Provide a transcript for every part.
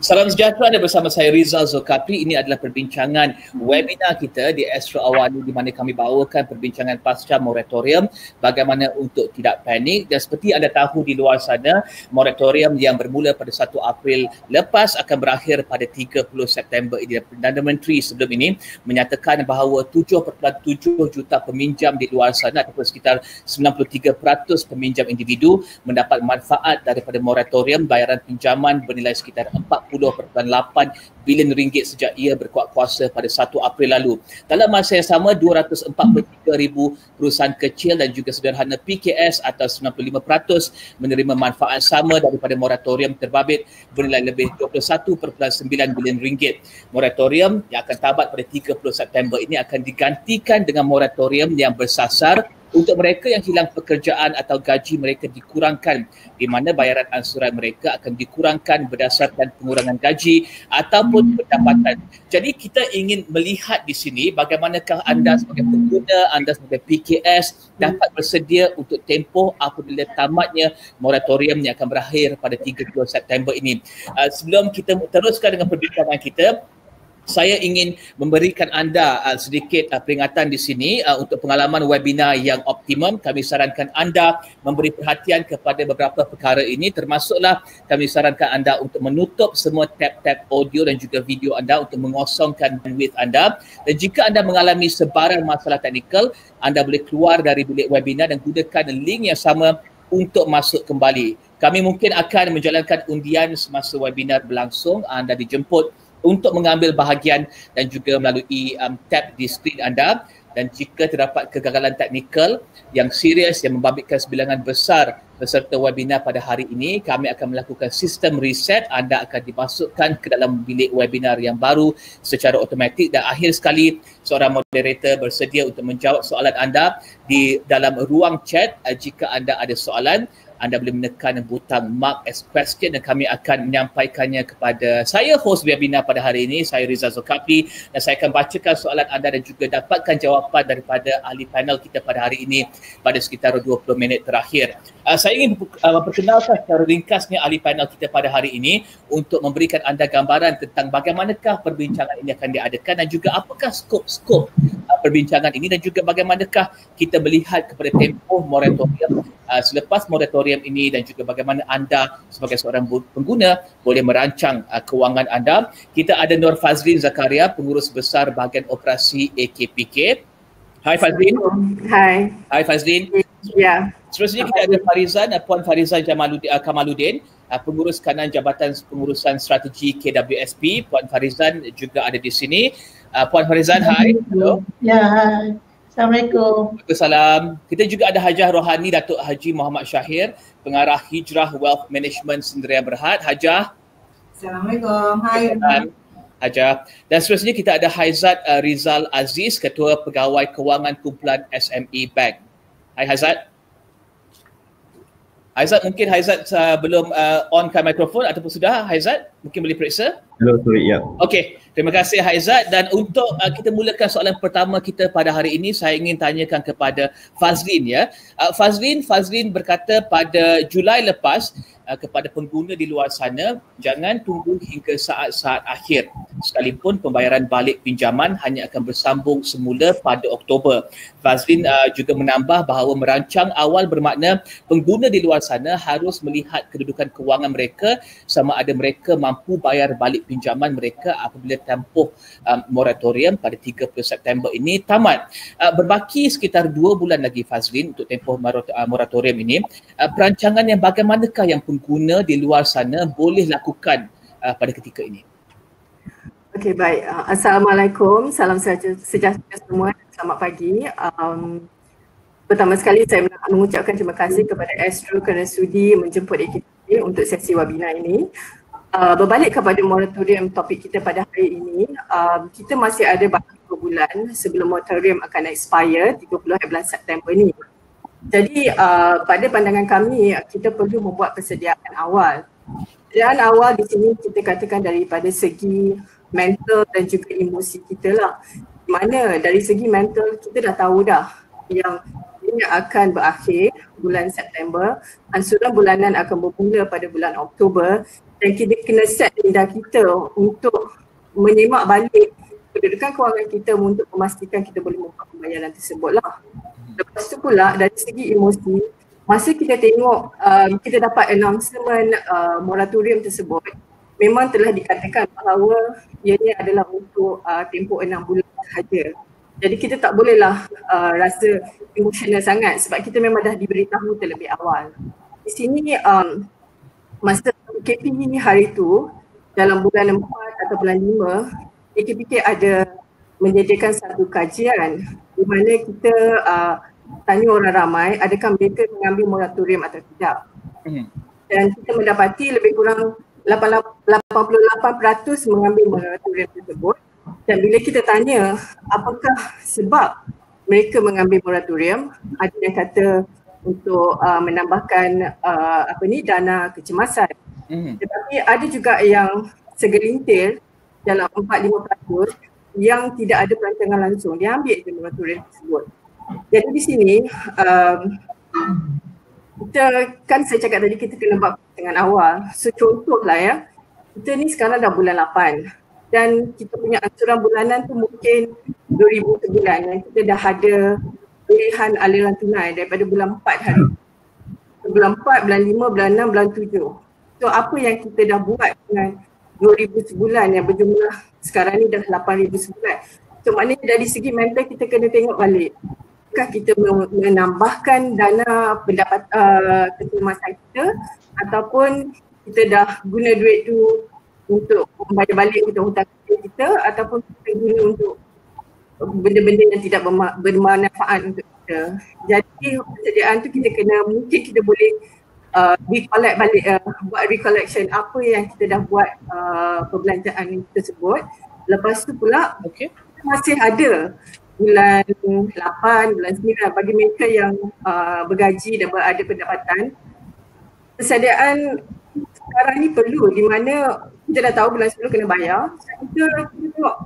Salam sejahtera, anda bersama saya Rizal Zulkafli. Ini adalah perbincangan webinar kita di Astro Awali di mana kami bawakan perbincangan pasca moratorium bagaimana untuk tidak panik. Dan seperti anda tahu di luar sana, moratorium yang bermula pada 1 April lepas akan berakhir pada 30 September ini. Perdana Menteri sebelum ini menyatakan bahawa 7.7 juta peminjam di luar sana ataupun sekitar 93% peminjam individu mendapat manfaat daripada moratorium bayaran pinjaman bernilai sekitar 40.8 bilion ringgit sejak ia berkuat kuasa pada 1 April lalu. Dalam masa yang sama, 243,000 perusahaan kecil dan juga sederhana PKS atau 95% menerima manfaat sama daripada moratorium terbabit bernilai lebih 21.9 bilion ringgit. Moratorium yang akan tamat pada 30 September ini akan digantikan dengan moratorium yang bersasar untuk mereka yang hilang pekerjaan atau gaji mereka dikurangkan, di mana bayaran ansuran mereka akan dikurangkan berdasarkan pengurangan gaji ataupun pendapatan. Jadi kita ingin melihat di sini bagaimanakah anda sebagai pengguna, anda sebagai PKS dapat bersedia untuk tempoh apabila tamatnya moratorium yang akan berakhir pada 30 September ini. Sebelum kita teruskan dengan perbincangan kita, saya ingin memberikan anda sedikit peringatan di sini untuk pengalaman webinar yang optimum. Kami sarankan anda memberi perhatian kepada beberapa perkara ini, termasuklah kami sarankan anda untuk menutup semua tab-tab audio dan juga video anda untuk mengosongkan bandwidth anda. Dan jika anda mengalami sebarang masalah teknikal, anda boleh keluar dari bilik webinar dan gunakan link yang sama untuk masuk kembali. Kami mungkin akan menjalankan undian semasa webinar berlangsung. Anda dijemput untuk mengambil bahagian dan juga melalui tab di skrin anda. Dan jika terdapat kegagalan teknikal yang serius yang membabitkan sebilangan besar peserta webinar pada hari ini, kami akan melakukan sistem reset. Anda akan dimasukkan ke dalam bilik webinar yang baru secara automatik. Dan akhir sekali, seorang moderator bersedia untuk menjawab soalan anda di dalam ruang chat. Jika anda ada soalan, anda boleh menekan butang mark as question dan kami akan menyampaikannya kepada saya, host webinar pada hari ini, saya Rizal Zulkafli, dan saya akan bacakan soalan anda dan juga dapatkan jawapan daripada ahli panel kita pada hari ini pada sekitar 20 minit terakhir. Saya ingin memperkenalkan secara ringkasnya ahli panel kita pada hari ini untuk memberikan anda gambaran tentang bagaimanakah perbincangan ini akan diadakan dan juga apakah skop perbincangan ini dan juga bagaimanakah kita melihat kepada tempoh moratorium selepas moratorium ini dan juga bagaimana anda sebagai seorang pengguna boleh merancang kewangan anda. Kita ada Nur Fazlin Zakaria, pengurus besar bahagian operasi AKPK. Hai Fazlin. Hai. Hai Fazlin. Ya. Seterusnya kita ada Farizan, Puan Farizan Kamaluddin, pengurus kanan Jabatan Pengurusan Strategi KWSP. Puan Farizan juga ada di sini. Puan Farizan, hai. Hello. Ya, hai. Assalamualaikum. Waalaikumsalam. Kita juga ada Hajah Rohani Datuk Haji Muhammad Syahir, pengarah Hijrah Wealth Management Sdn Berhad. Hajah. Assalamualaikum. Hai. Hajah. Dan seterusnya kita ada Haizat Rizal Aziz, Ketua Pegawai Kewangan Kumpulan SME Bank. Hai Haizat. Haizat, mungkin Haizat belum onkan mikrofon ataupun sudah Haizat? Mungkin boleh periksa? Hello, sorry, ya. Okey, terima kasih Haizat. Dan untuk kita mulakan soalan pertama kita pada hari ini, saya ingin tanyakan kepada Fazlin ya. Fazlin berkata pada Julai lepas kepada pengguna di luar sana, jangan tunggu hingga saat-saat akhir. Sekalipun pembayaran balik pinjaman hanya akan bersambung semula pada Oktober. Fazlin juga menambah bahawa merancang awal bermakna pengguna di luar sana harus melihat kedudukan kewangan mereka sama ada mereka mampu bayar balik pinjaman mereka apabila tempoh moratorium pada 30 September ini tamat. Berbaki sekitar 2 bulan lagi Fazlin untuk tempoh moratorium ini. Perancangan yang bagaimanakah yang pengguna di luar sana boleh lakukan pada ketika ini? Okey, baik. Assalamualaikum. Salam sejahtera semua. Selamat pagi. Pertama sekali saya nak mengucapkan terima kasih kepada Astro kerana sudi menjemput kita untuk sesi webinar ini. Berbalik kepada moratorium topik kita pada hari ini, kita masih ada baki 2 bulan sebelum moratorium akan expire 30 bulan September ini. Jadi pada pandangan kami, kita perlu membuat persediaan awal. Persediaan awal di sini kita katakan daripada segi mental dan juga emosi kita lah. Di mana dari segi mental kita dah tahu dah yang ini akan berakhir bulan September, ansuran bulanan akan bermula pada bulan Oktober dan kita kena set minda kita untuk menyemak balik kedudukan kewangan kita untuk memastikan kita boleh membuat pembayaran tersebut lah. Lepas tu pula dari segi emosi, masa kita tengok kita dapat announcement moratorium tersebut, memang telah dikatakan bahawa ianya adalah untuk tempoh 6 bulan sahaja. Jadi kita tak bolehlah rasa emosional sangat sebab kita memang dah diberitahu terlebih awal. Di sini masa KP hari tu dalam bulan 4 atau bulan 5, KPK ada menyediakan satu kajian di mana kita tanya orang ramai adakah mereka mengambil moratorium atau tidak. Dan kita mendapati lebih kurang 88% mengambil moratorium tersebut. Dan bila kita tanya apakah sebab mereka mengambil moratorium, ada yang kata untuk menambahkan dana kecemasan. Tetapi ada juga yang segelintir dalam 4-5% yang tidak ada perancangan langsung, dia ambil je moratorium tersebut. Jadi di sini kita kan saya cakap tadi kita kena buat dengan awal. So contohlah ya, kita ni sekarang dah bulan 8 dan kita punya ansuran bulanan tu mungkin 2,000 sebulan yang kita dah ada pilihan aliran tunai daripada bulan 4 hari. Bulan 4, bulan 5, bulan 6, bulan 7. So apa yang kita dah buat dengan 2,000 sebulan yang berjumlah sekarang ni dah 8,000 sebulan. So maknanya dari segi mental kita kena tengok balik. Apakah kita menambahkan dana pendapat kecemasan kita ataupun kita dah guna duit tu untuk membayar balik hutang-hutang kita ataupun kita guna untuk benda-benda yang tidak bermanfaat untuk kita. Jadi persediaan tu kita kena, mungkin kita boleh recollect balik, buat recollection apa yang kita dah buat perbelanjaan tersebut. Lepas tu pula masih ada bulan 8, bulan 9 bagi mereka yang bergaji dan ada pendapatan. Persediaan sekarang ni perlu di mana kita dah tahu bulan 10 kena bayar. Kita tengok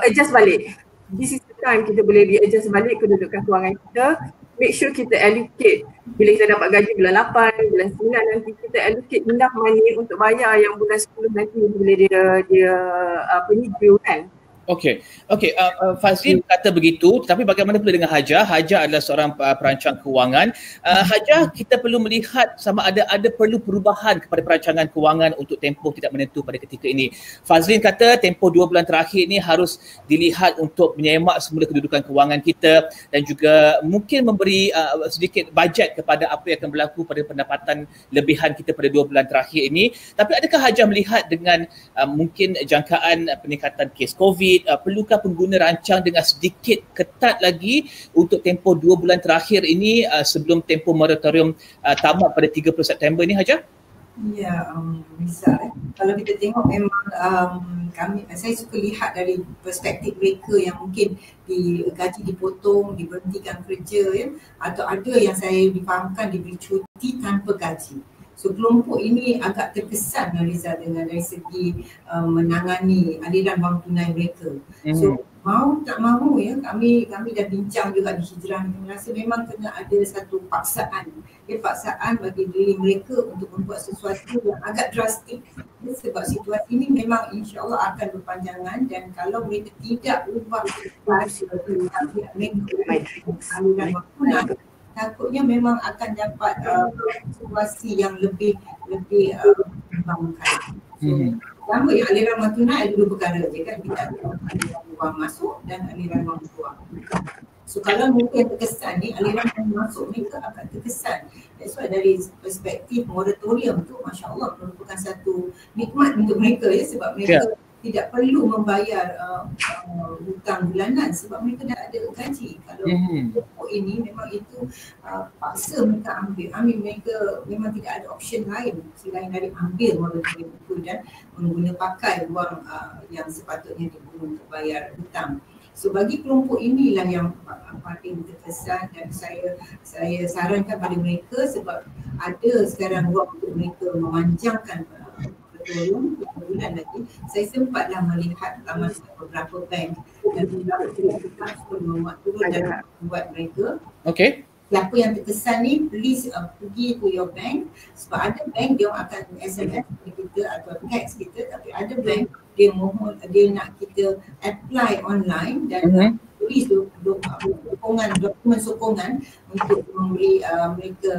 adjust balik. This is the time kita boleh adjust balik kedudukan kewangan kita. Make sure kita allocate bila kita dapat gaji bulan 8, bulan 9 nanti kita allocate enough money untuk bayar yang bulan 10 nanti bila dia due kan. Okey, Fazlin kata begitu, tapi bagaimana pula dengan Hajar? Hajar adalah seorang perancang kewangan. Hajar, kita perlu melihat sama ada perlu perubahan kepada perancangan kewangan untuk tempoh tidak menentu pada ketika ini. Fazlin kata tempoh 2 bulan terakhir ini harus dilihat untuk menyemak semula kedudukan kewangan kita dan juga mungkin memberi sedikit bajet kepada apa yang akan berlaku pada pendapatan lebihan kita pada 2 bulan terakhir ini. Tapi adakah Hajar melihat dengan mungkin jangkaan peningkatan kes COVID, perlukah pengguna rancang dengan sedikit ketat lagi untuk tempoh 2 bulan terakhir ini sebelum tempoh moratorium tamat pada 30 September ini, Hajar? Ya, bisa. Kalau kita tengok memang saya suka lihat dari perspektif mereka yang mungkin gaji dipotong, diberhentikan kerja ya, atau ada yang saya difahamkan diberi cuti tanpa gaji. So kelompok ini agak terkesan Rizal dengan dari segi menangani aliran wang tunai mereka. So mau tak mau ya, kami dah bincang juga di Hijrah ni, merasa memang kena ada satu paksaan. Paksaan bagi diri mereka untuk membuat sesuatu yang agak drastik. Sebab situasi ini memang insya-Allah akan berpanjangan dan kalau mereka tidak ubah aliran wang tunai, takutnya memang akan dapat situasi yang lebih membangunkan. So, pertama yang aliran wang tunai ada 2 perkara je kan, kita ada aliran wang masuk dan aliran wang keluar. So kalau mungkin terkesan ni aliran wang masuk mereka akan terkesan. That's why dari perspektif moratorium tu Masya Allah merupakan satu nikmat untuk mereka ya, sebab mereka tidak perlu membayar hutang bulanan sebab mereka dah ada gaji. Kalau kelompok ini memang itu paksa mereka ambil mereka memang tidak ada option lain selain dari ambil moratorium itu dan mengguna pakai wang yang sepatutnya digunakan untuk bayar hutang. So bagi kelompok inilah yang paling terkesan dan saya sarankan pada mereka sebab ada sekarang ruang untuk mereka memanjangkan moratorium bulan lagi. Saya sempatlah melihat laman beberapa bank dan beberapa pun memuat turun dan buat mereka. Okay. Siapa yang terkesan ni, please pergi to your bank sebab ada bank dia akan SMS kita atau text kita, tapi ada bank dia nak kita apply online dan tulis dokumen sokongan untuk memberi mereka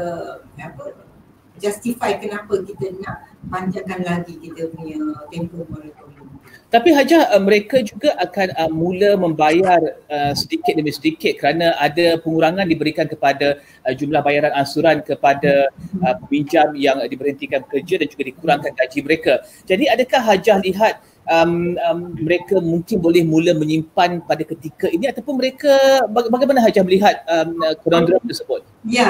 justify kenapa kita nak panjangkan lagi kita punya tempoh moratorium. Tapi Hajah, mereka juga akan mula membayar sedikit demi sedikit kerana ada pengurangan diberikan kepada jumlah bayaran ansuran kepada peminjam yang diberhentikan kerja dan juga dikurangkan gaji mereka. Jadi adakah Hajah lihat mereka mungkin boleh mula menyimpan pada ketika ini ataupun mereka bagaimana Hajah melihat konondrama tersebut? Ya,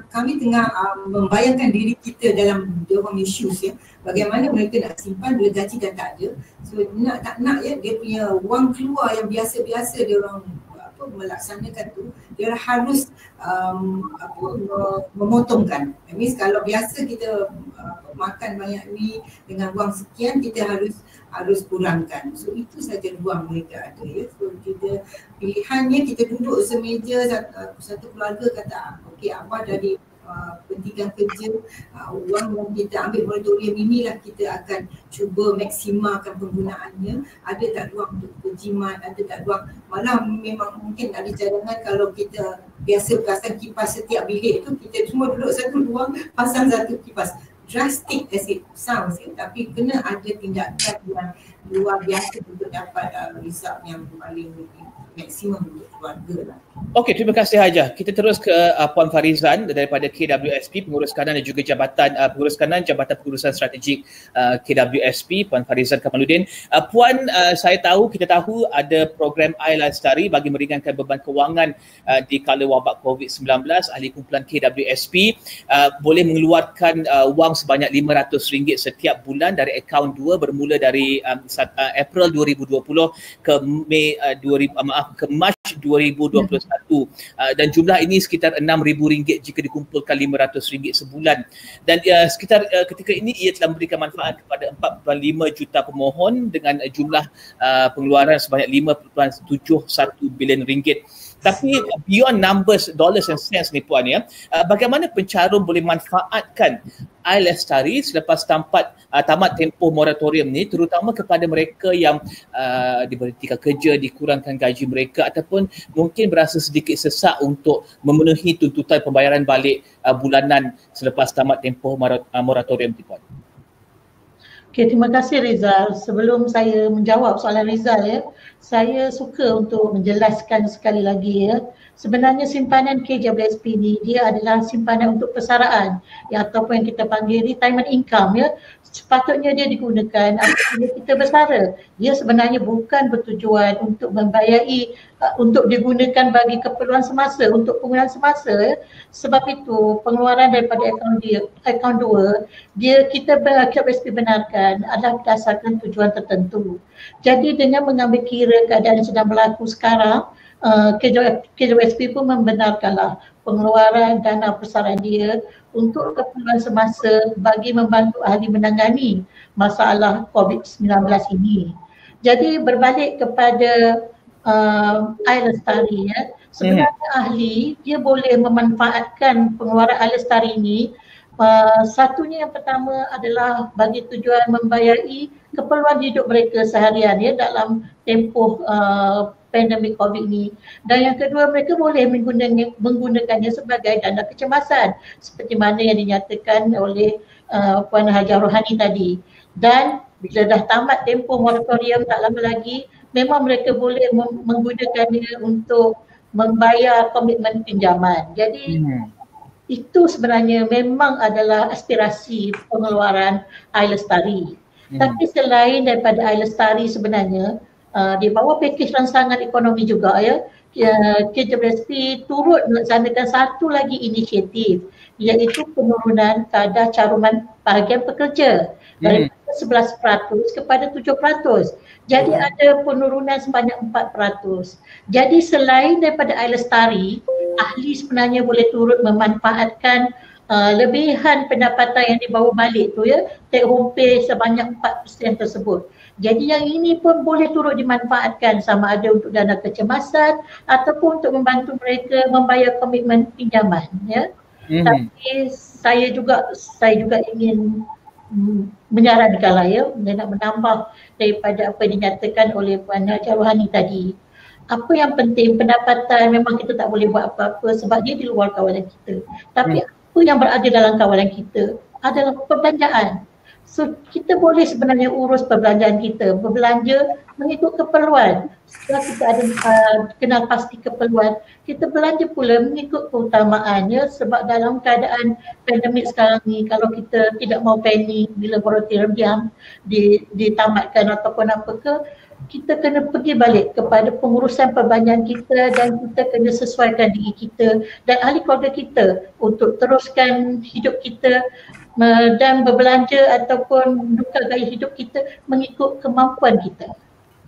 kami tengah membayangkan diri kita dalam dalam issues ya. Bagaimana mereka nak simpan bila gaji dah tak ada. So nak tak nak ya, dia punya wang keluar yang biasa-biasa dia orang melaksanakan tu, dia harus memotongkan. I mean kalau biasa kita makan banyak ni dengan wang sekian, kita harus kurangkan. So itu saja ruang mereka ada ya. So kita pilihannya kita duduk semeja satu keluarga kata okey abah dari pentingkan kerja, wang yang kita ambil moratorium inilah kita akan cuba maksimalkan penggunaannya. Ada tak ruang untuk berjimat, ada tak ruang, malah memang mungkin ada cadangan kalau kita biasa pasang kipas setiap bilik tu, kita semua duduk satu ruang pasang satu kipas. Drastic as it sounds tapi kena ada tindakan yang luar biasa untuk dapat result yang paling maksimum untuk keluarga lah. Okey, terima kasih Hajah. Kita terus ke Puan Farizan daripada KWSP, Pengurus Kanan dan juga Pengurus Kanan Jabatan Pengurusan Strategik KWSP, Puan Farizan Kamaluddin. Puan, kita tahu ada program Air Lestari bagi meringankan beban kewangan di kala wabak COVID-19. Ahli kumpulan KWSP boleh mengeluarkan wang sebanyak RM500 setiap bulan dari akaun 2 bermula dari April 2020 ke Mac 2021 dan jumlah ini sekitar RM6,000 jika dikumpulkan RM500 sebulan dan sekitar ketika ini ia telah memberikan manfaat kepada 4.5 juta pemohon dengan jumlah pengeluaran sebanyak RM5.71 bilion. Tapi beyond numbers, dollars and cents ni Puan ya, bagaimana pencarum boleh manfaatkan Air Lestari selepas tamat tempoh moratorium ni, terutama kepada mereka yang diberhentikan kerja, dikurangkan gaji mereka ataupun mungkin berasa sedikit sesak untuk memenuhi tuntutan pembayaran balik bulanan selepas tamat tempoh moratorium ni Puan. Okey, terima kasih Rizal. Sebelum saya menjawab soalan Rizal ya, saya suka untuk menjelaskan sekali lagi ya. Sebenarnya simpanan KWSP ni dia adalah simpanan untuk persaraan ya, ataupun yang kita panggil retirement income ya. Sepatutnya dia digunakan apabila kita bersara. Dia sebenarnya bukan bertujuan untuk membayari untuk digunakan bagi keperluan semasa, untuk penggunaan semasa ya. Sebab itu pengeluaran daripada akaun 2 kita KWSP benarkan adalah berdasarkan tujuan tertentu. Jadi dengan mengambil kira keadaan yang sedang berlaku sekarang, KWSP pun membenarkanlah pengeluaran dana persaraan dia untuk keperluan semasa bagi membantu ahli menangani masalah COVID-19 ini. Jadi berbalik kepada Air Lestari ya, sebenarnya ahli dia boleh memanfaatkan pengeluaran Air Lestari ini. Satunya yang pertama adalah bagi tujuan membayari keperluan hidup mereka seharian ya dalam tempoh pandemik COVID ini. Dan yang kedua, mereka boleh menggunakannya sebagai dana kecemasan seperti mana yang dinyatakan oleh Puan Hajah Rohani tadi. Dan bila dah tamat tempoh moratorium tak lama lagi, memang mereka boleh menggunakannya untuk membayar komitmen pinjaman. Jadi itu sebenarnya memang adalah aspirasi pengeluaran Air Lestari. Tapi selain daripada iLestari sebenarnya, di bawah pakej rangsangan ekonomi juga ya, KWSP turut melaksanakan satu lagi inisiatif, iaitu penurunan kadar caruman bahagian pekerja daripada 11% kepada 7%. Jadi ada penurunan sebanyak 4%. Jadi selain daripada iLestari, ahli sebenarnya boleh turut memanfaatkan lebihan pendapatan yang dibawa balik tu ya, take home pay sebanyak 4% tersebut. Jadi yang ini pun boleh turut dimanfaatkan sama ada untuk dana kecemasan ataupun untuk membantu mereka membayar komitmen pinjaman ya. Tapi saya juga ingin menyarankan lah ya, nak menambah daripada apa yang dinyatakan oleh Puan Haji Rohani tadi. Apa yang penting, pendapatan memang kita tak boleh buat apa-apa sebab dia di luar kawalan kita. Tapi apa yang berada dalam kawalan kita adalah perbelanjaan. So kita boleh sebenarnya urus perbelanjaan kita, berbelanja mengikut keperluan. Setelah kita ada kenal pasti keperluan, kita belanja pula mengikut keutamaan ya, sebab dalam keadaan pandemik sekarang ni, kalau kita tidak mau panik bila moratorium ditamatkan ataupun apa ke, kita kena pergi balik kepada pengurusan perbelanjaan kita dan kita kena sesuaikan diri kita dan ahli keluarga kita untuk teruskan hidup kita dan berbelanja ataupun menukar gaya hidup kita mengikut kemampuan kita.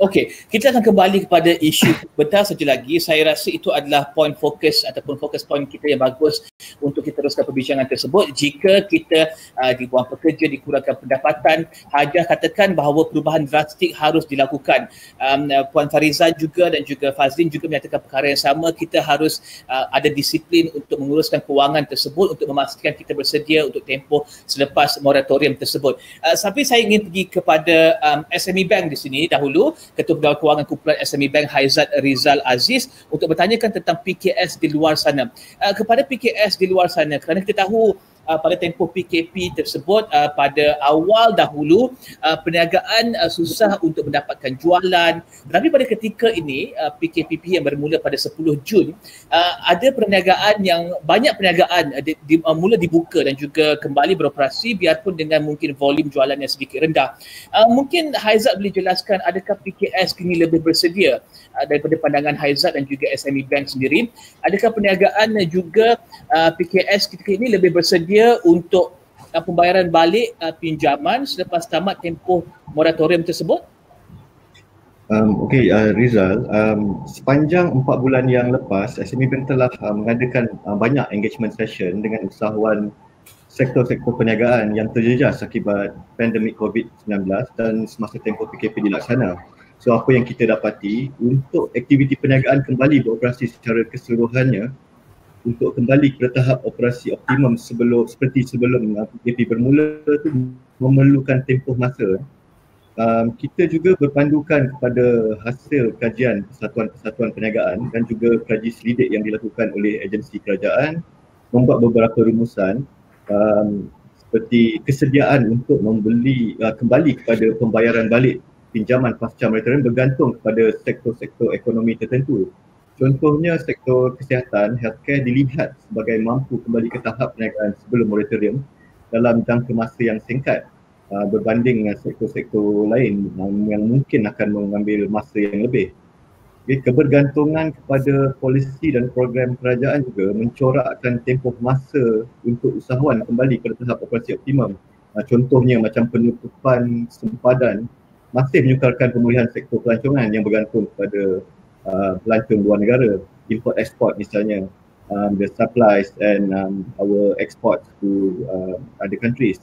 Okey, kita akan kembali kepada isu bentar saja lagi. Saya rasa itu adalah point fokus ataupun fokus point kita yang bagus untuk kita teruskan perbincangan tersebut. Jika kita dibuang pekerja, dikurangkan pendapatan, Hajah katakan bahawa perubahan drastik harus dilakukan. Puan Farizah juga dan juga Fazlin juga menyatakan perkara yang sama. Kita harus ada disiplin untuk menguruskan kewangan tersebut untuk memastikan kita bersedia untuk tempoh selepas moratorium tersebut. Tapi saya ingin pergi kepada SME Bank di sini dahulu. Ketua Pegawai Kewangan Kumpulan SME Bank Haizat Rizal Aziz untuk bertanyakan tentang PKS di luar sana. Kepada PKS di luar sana, kerana kita tahu pada tempoh PKP tersebut pada awal dahulu perniagaan susah untuk mendapatkan jualan, tetapi pada ketika ini PKPP yang bermula pada 10 Jun ada perniagaan yang banyak perniagaan mula dibuka dan juga kembali beroperasi biarpun dengan mungkin volume jualan yang sedikit rendah. Mungkin Haizat boleh jelaskan adakah PKS kini lebih bersedia daripada pandangan Haizat dan juga SME Bank sendiri, adakah perniagaan dan juga PKS ketika ini lebih bersedia untuk pembayaran balik pinjaman selepas tamat tempoh moratorium tersebut? Rizal, sepanjang 4 bulan yang lepas, SME Bank telah mengadakan banyak engagement session dengan usahawan sektor-sektor perniagaan yang terjejas akibat pandemik COVID-19 dan semasa tempoh PKP dilaksana. So apa yang kita dapati, untuk aktiviti perniagaan kembali beroperasi secara keseluruhannya, untuk kembali ke tahap operasi optimum seperti sebelum PKP bermula tu memerlukan tempoh masa. Kita juga berpandukan kepada hasil kajian persatuan-persatuan perniagaan dan juga kaji selidik yang dilakukan oleh agensi kerajaan, membuat beberapa rumusan seperti kesediaan untuk membeli kembali kepada pembayaran balik pinjaman pasca moratorium bergantung kepada sektor-sektor ekonomi tertentu. Contohnya sektor kesihatan, healthcare dilihat sebagai mampu kembali ke tahap perniagaan sebelum moratorium dalam jangka masa yang singkat berbanding dengan sektor-sektor lain yang mungkin akan mengambil masa yang lebih. Kebergantungan kepada polisi dan program kerajaan juga mencorakkan tempoh masa untuk usahawan kembali ke tahap operasi optimum. Contohnya macam penutupan sempadan masih menyukarkan pemulihan sektor pelancongan yang bergantung kepada pelancong luar negara, import export misalnya, the supplies and our export to other countries.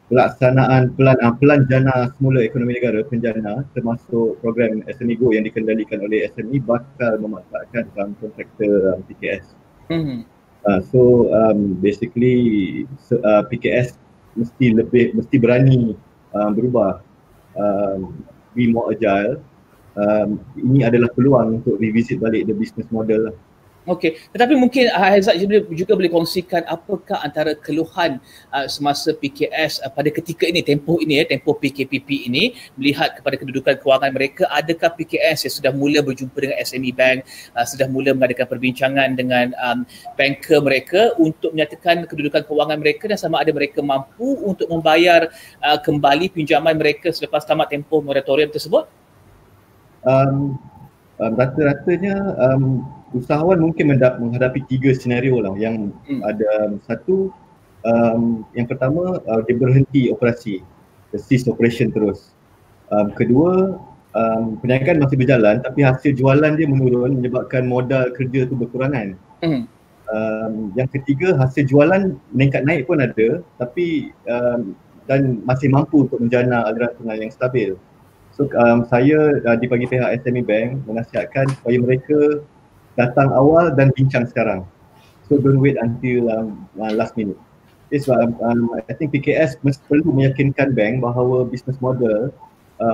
Pelaksanaan pelan jana semula ekonomi negara penjana termasuk program SME Go yang dikendalikan oleh SME bakal memanfaatkan kontraktor PKS. Basically PKS mesti berani berubah, be more agile. Ini adalah peluang untuk revisit balik the business model. Okey, tetapi mungkin Haizat juga boleh kongsikan apakah antara keluhan semasa PKS pada ketika ini, tempoh PKPP ini, melihat kepada kedudukan kewangan mereka. Adakah PKS yang sudah mula berjumpa dengan SME Bank, sudah mula mengadakan perbincangan dengan banker mereka untuk menyatakan kedudukan kewangan mereka dan sama ada mereka mampu untuk membayar kembali pinjaman mereka selepas tamat tempoh moratorium tersebut? Rata-ratanya usahawan mungkin menghadapi 3 senario lah. Yang ada satu, yang pertama dia berhenti operasi, cease operation terus. Kedua, perniagaan masih berjalan tapi hasil jualan dia menurun menyebabkan modal kerja tu berkurangan. Yang ketiga, hasil jualan meningkat naik pun ada tapi dan masih mampu untuk menjana aliran tunai yang stabil. So saya dibagi pihak SME Bank menasihatkan supaya mereka datang awal dan bincang sekarang. So don't wait until last minute. It's I think PKS perlu meyakinkan bank bahawa business model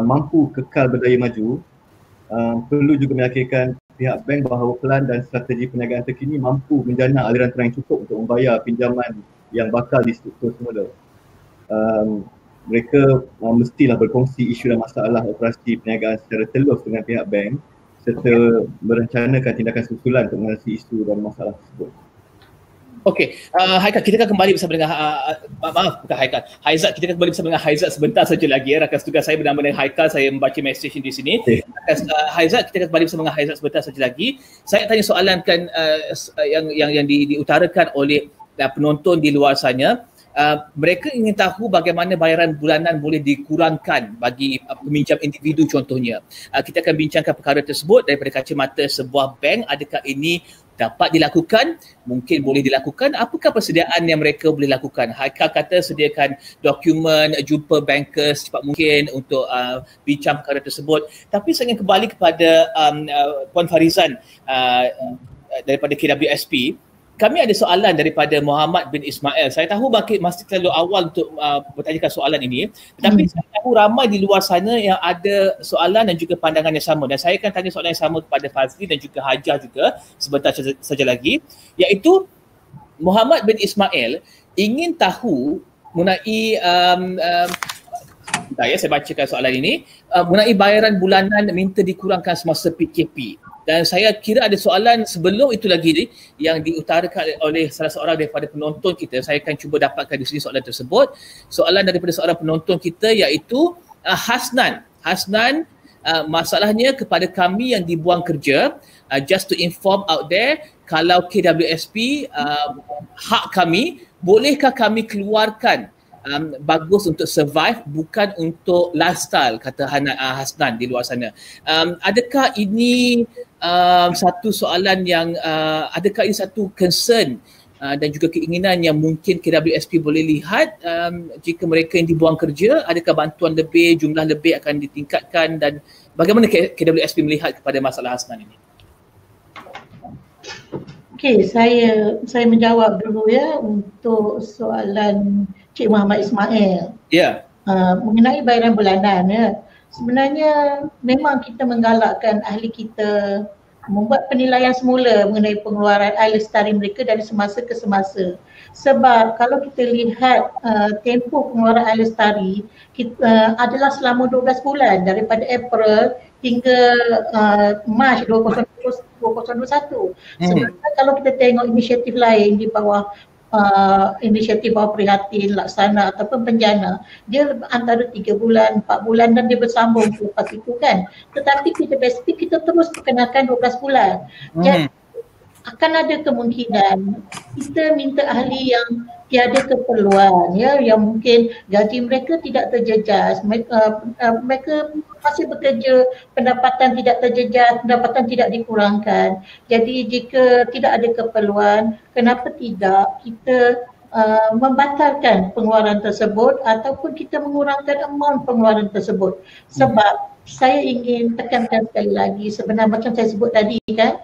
mampu kekal berdaya maju. Perlu juga meyakinkan pihak bank bahawa plan dan strategi perniagaan terkini mampu menjana aliran tunai yang cukup untuk membayar pinjaman yang bakal di struktur semula. Mereka mestilah berkongsi isu dan masalah operasi perniagaan secara telus dengan pihak bank serta merencanakan tindakan susulan untuk mengatasi isu dan masalah tersebut. Okey, Haikal, kita akan kembali bersama dengan Haizat, kita akan kembali bersama dengan Haizat sebentar saja lagi. Rakan tugas saya bernama dengan Haikal, saya membaca mesej di sini. Haizat, kita akan kembali bersama dengan Haizat sebentar saja lagi. Saya tanya soalan kan yang diutarakan oleh penonton di luar sana. Mereka ingin tahu bagaimana bayaran bulanan boleh dikurangkan bagi peminjam individu contohnya. Kita akan bincangkan perkara tersebut daripada kacamata sebuah bank. Adakah ini dapat dilakukan? Mungkin boleh dilakukan. Apakah persediaan yang mereka boleh lakukan? Haikal kata sediakan dokumen, jumpa banker secepat mungkin untuk bincang perkara tersebut. Tapi saya ingin kembali kepada Puan Farizan daripada KWSP. Kami ada soalan daripada Muhammad bin Ismail. Saya tahu masih terlalu awal untuk bertanyakan soalan ini. Tetapi saya tahu ramai di luar sana yang ada soalan dan juga pandangan yang sama. Dan saya akan tanya soalan yang sama kepada Fazli dan juga Hajah juga sebentar saja lagi. Iaitu Muhammad bin Ismail ingin tahu mengenai saya bacakan soalan ini mengenai bayaran bulanan minta dikurangkan semasa PKP. Dan saya kira ada soalan sebelum itu lagi yang diutarakan oleh salah seorang daripada penonton kita. Saya akan cuba dapatkan di sini soalan tersebut. Soalan daripada seorang penonton kita iaitu Hasnan. Hasnan, masalahnya kepada kami yang dibuang kerja, just to inform out there, kalau KWSP hak kami, bolehkah kami keluarkan bagus untuk survive bukan untuk lifestyle, kata Hasnan di luar sana. Adakah ini satu soalan yang adakah ini satu concern dan juga keinginan yang mungkin KWSP boleh lihat jika mereka yang dibuang kerja? Adakah bantuan lebih, jumlah lebih akan ditingkatkan dan bagaimana KWSP melihat kepada masalah Hasnan ini? Okey, saya menjawab dulu ya untuk soalan Cik Muhammad Ismail. Ya. Mengenai bayaran bulanan ya. Sebenarnya memang kita menggalakkan ahli kita membuat penilaian semula mengenai pengeluaran air lestari mereka dari semasa ke semasa. Sebab kalau kita lihat tempoh pengeluaran air lestari adalah selama 12 bulan daripada April hingga Mac 2021. Sebenarnya kalau kita tengok inisiatif lain di bawah inisiatif bawah Prihatin, Laksana ataupun Penjana, dia antara 3 bulan, 4 bulan dan dia bersambung selepas itu kan. Tetapi kita terus perkenalkan 12 bulan. Jadi akan ada kemungkinan kita minta ahli yang tiada keperluan ya, yang mungkin gaji mereka tidak terjejas, mereka masih bekerja, pendapatan tidak terjejas, pendapatan tidak dikurangkan. Jadi jika tidak ada keperluan, kenapa tidak kita membatalkan pengeluaran tersebut ataupun kita mengurangkan amount pengeluaran tersebut. Sebab saya ingin tekankan sekali lagi, sebenarnya macam saya sebut tadi kan,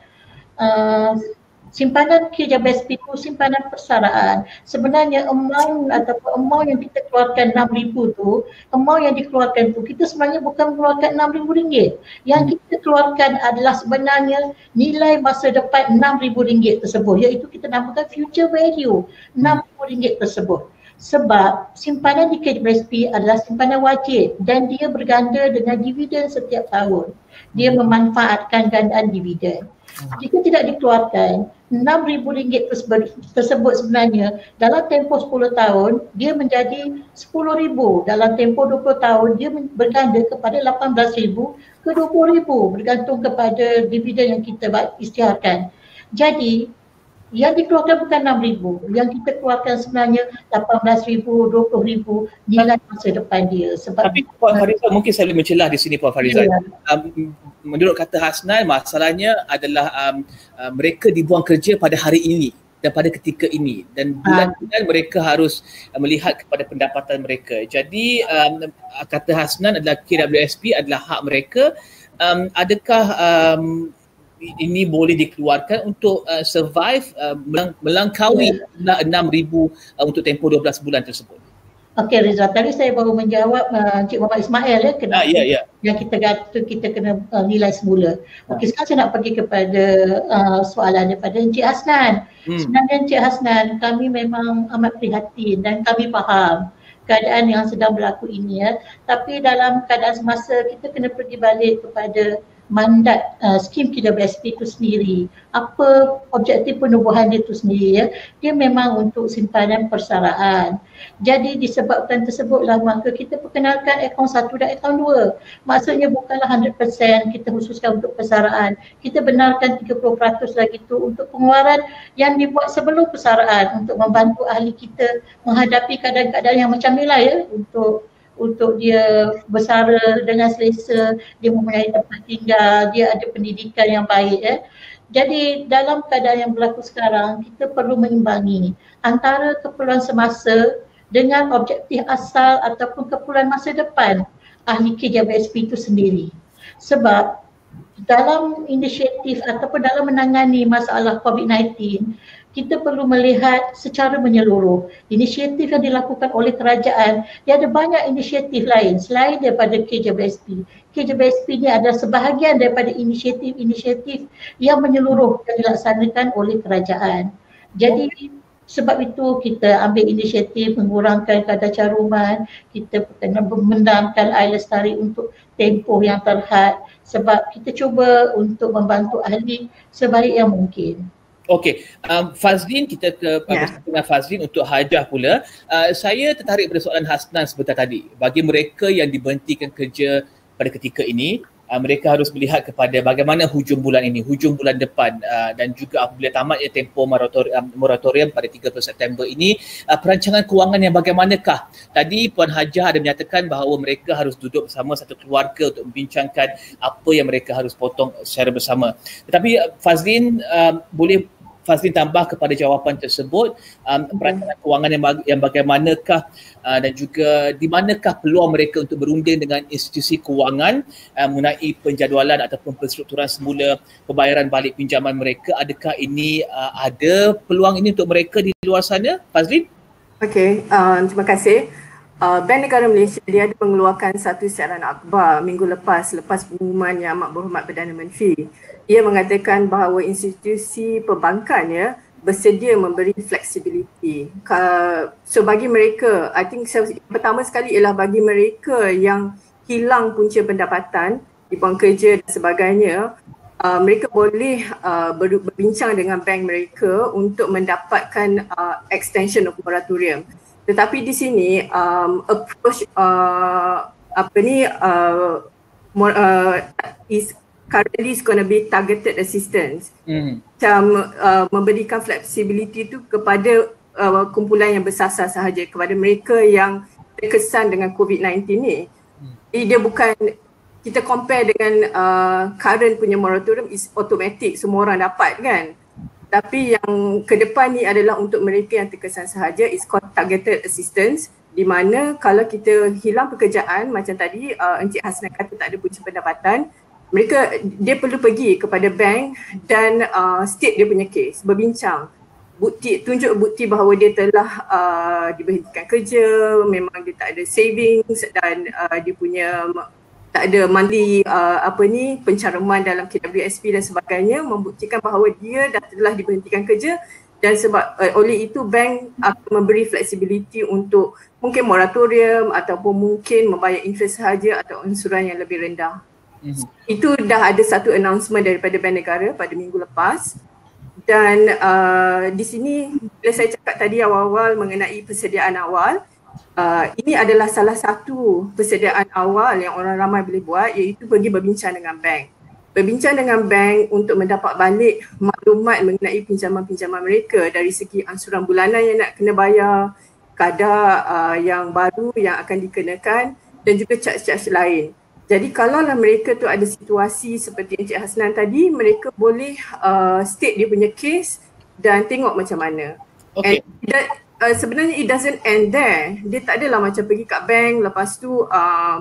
Simpanan KJBSP itu simpanan persaraan. Sebenarnya amount yang kita keluarkan 6,000 tu, amount yang dikeluarkan tu, kita sebenarnya bukan mengeluarkan RM6,000. Yang kita keluarkan adalah sebenarnya nilai masa depan RM6,000 tersebut, iaitu kita namakan future value RM6,000 tersebut. Sebab simpanan di KJBSP adalah simpanan wajib dan dia berganda dengan dividen setiap tahun. Dia memanfaatkan gandaan dividen. Jika tidak dikeluarkan, RM6,000 tersebut sebenarnya dalam tempoh 10 tahun dia menjadi RM10,000. Dalam tempoh 20 tahun dia berganda kepada RM18,000 ke RM20,000 bergantung kepada dividen yang kita isytiharkan. Jadi yang dikeluarkan bukan RM6,000, yang kita keluarkan sebenarnya RM18,000, RM20,000 nilai masa depan dia. Sebab tapi Puan Farizah, mungkin saya boleh mencelah di sini Puan Farizah. Menurut kata Hasnan, masalahnya adalah mereka dibuang kerja pada hari ini dan pada ketika ini, dan bulan-bulan mereka harus melihat kepada pendapatan mereka. Jadi kata Hasnan adalah KWSP adalah hak mereka. Adakah ini boleh dikeluarkan untuk survive melangkaui RM6,000 untuk tempoh 12 bulan tersebut? Okey Rizal, tadi saya baru menjawab Encik Muhammad Ismail kenapa yang kita kata kita kena nilai semula. Okey, sekarang saya nak pergi kepada soalan daripada Encik Hasnan. Sebenarnya Encik Hasnan, kami memang amat prihatin dan kami faham keadaan yang sedang berlaku ini tapi dalam keadaan semasa kita kena pergi balik kepada mandat skim KWSP itu sendiri. Apa objektif penubuhan dia itu sendiri dia memang untuk simpanan persaraan. Jadi disebabkan tersebutlah maka kita perkenalkan akaun 1 dan akaun 2. Maksudnya bukanlah 100% kita khususkan untuk persaraan. Kita benarkan 30% lagi itu untuk pengeluaran yang dibuat sebelum persaraan untuk membantu ahli kita menghadapi keadaan-keadaan yang macam inilah untuk dia bersara dengan selesa, dia mempunyai tempat tinggal, dia ada pendidikan yang baik Jadi dalam keadaan yang berlaku sekarang, kita perlu mengimbangi antara keperluan semasa dengan objektif asal ataupun keperluan masa depan ahli KJBSP itu sendiri. Sebab dalam inisiatif ataupun dalam menangani masalah COVID-19, kita perlu melihat secara menyeluruh inisiatif yang dilakukan oleh kerajaan. Dia ada banyak inisiatif lain selain daripada KJBSP. KJBSP ini adalah sebahagian daripada inisiatif-inisiatif yang menyeluruh yang dilaksanakan oleh kerajaan. Jadi sebab itu kita ambil inisiatif mengurangkan kadar caruman, kita kena memendamkan air lestari untuk tempoh yang terhad sebab kita cuba untuk membantu ahli sebaik yang mungkin. Okey, Fazlin, kita ke dengan Fazlin untuk hajah pula. Saya tertarik pada soalan Hasnan sebentar tadi. Bagi mereka yang diberhentikan kerja pada ketika ini, mereka harus melihat kepada bagaimana hujung bulan ini, hujung bulan depan dan juga apabila tamatnya tempoh moratorium pada 30 September ini, perancangan kewangan yang bagaimanakah? Tadi Puan Hajah ada menyatakan bahawa mereka harus duduk bersama satu keluarga untuk membincangkan apa yang mereka harus potong secara bersama. Tetapi Fazlin, boleh Fazlin tambah kepada jawapan tersebut, perancangan kewangan yang bagaimanakah dan juga di manakah peluang mereka untuk berunding dengan institusi kewangan mengenai penjadualan ataupun penstrukturan semula pembayaran balik pinjaman mereka. Adakah ini ada peluang ini untuk mereka di luar sana, Fazlin? Okey, terima kasih. Bank Negara Malaysia dia ada mengeluarkan satu siaran akhbar minggu lepas pengumuman Yang Amat Berhormat Perdana Menteri. Ia mengatakan bahawa institusi perbankan bersedia memberi flexibility. So bagi mereka, I think pertama sekali ialah bagi mereka yang hilang punca pendapatan, dibuang kerja dan sebagainya, mereka boleh berbincang dengan bank mereka untuk mendapatkan extension of moratorium. Tetapi di sini approach is currently is going to be targeted assistance. Macam memberikan flexibility itu kepada kumpulan yang bersasar sahaja, kepada mereka yang terkesan dengan COVID-19 ni. Jadi dia bukan, kita compare dengan current punya moratorium is automatic, semua orang dapat kan. Tapi yang ke depan ni adalah untuk mereka yang terkesan sahaja, is called targeted assistance, di mana kalau kita hilang pekerjaan macam tadi Encik Hasnan kata tak ada punca pendapatan, dia perlu pergi kepada bank dan state dia punya kes, berbincang. Tunjuk bukti bahawa dia telah diberhentikan kerja, memang dia tak ada savings dan dia punya tak ada monthly pencarian dalam KWSP dan sebagainya, membuktikan bahawa dia dah telah diberhentikan kerja. Dan sebab oleh itu bank akan memberi flexibility untuk mungkin moratorium ataupun mungkin membayar interest sahaja atau ansuran yang lebih rendah. Itu dah ada satu announcement daripada Bank Negara pada minggu lepas. Dan di sini bila saya cakap tadi awal-awal mengenai persediaan awal, ini adalah salah satu persediaan awal yang orang ramai boleh buat, iaitu pergi berbincang dengan bank. Berbincang dengan bank untuk mendapat balik maklumat mengenai pinjaman-pinjaman mereka dari segi ansuran bulanan yang nak kena bayar, kadar yang baru yang akan dikenakan dan juga charge-charge lain. Jadi kalaulah mereka tu ada situasi seperti Encik Hasnan tadi, mereka boleh state dia punya case dan tengok macam mana. Okay. Sebenarnya it doesn't end there. Dia tak adalah macam pergi kat bank, lepas tu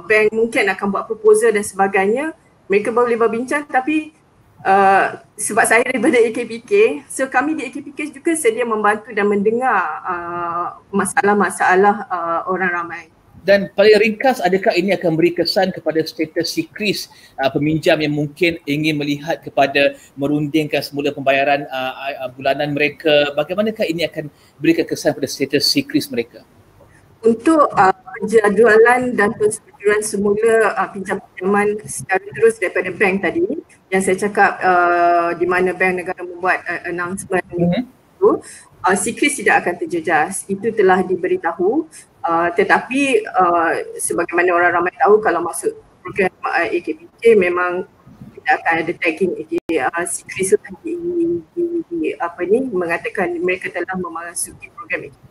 bank mungkin akan buat proposal dan sebagainya. Mereka boleh berbincang, tapi sebab saya daripada AKPK, so kami di AKPK juga sedia membantu dan mendengar masalah-masalah orang ramai. Dan paling ringkas, adakah ini akan beri kesan kepada status sikris peminjam yang mungkin ingin melihat kepada merundingkan semula pembayaran bulanan mereka? Bagaimanakah ini akan berikan kesan pada status sikris mereka? Untuk jadualan dan persetujuan semula pinjaman secara terus daripada bank tadi yang saya cakap, di mana Bank Negara membuat announcement itu, sikris tidak akan terjejas. Itu telah diberitahu, tetapi sebagaimana orang ramai tahu, kalau masuk program AKPK memang tidak akan ada tagging sikris mengatakan mereka telah memasuki program AKPK.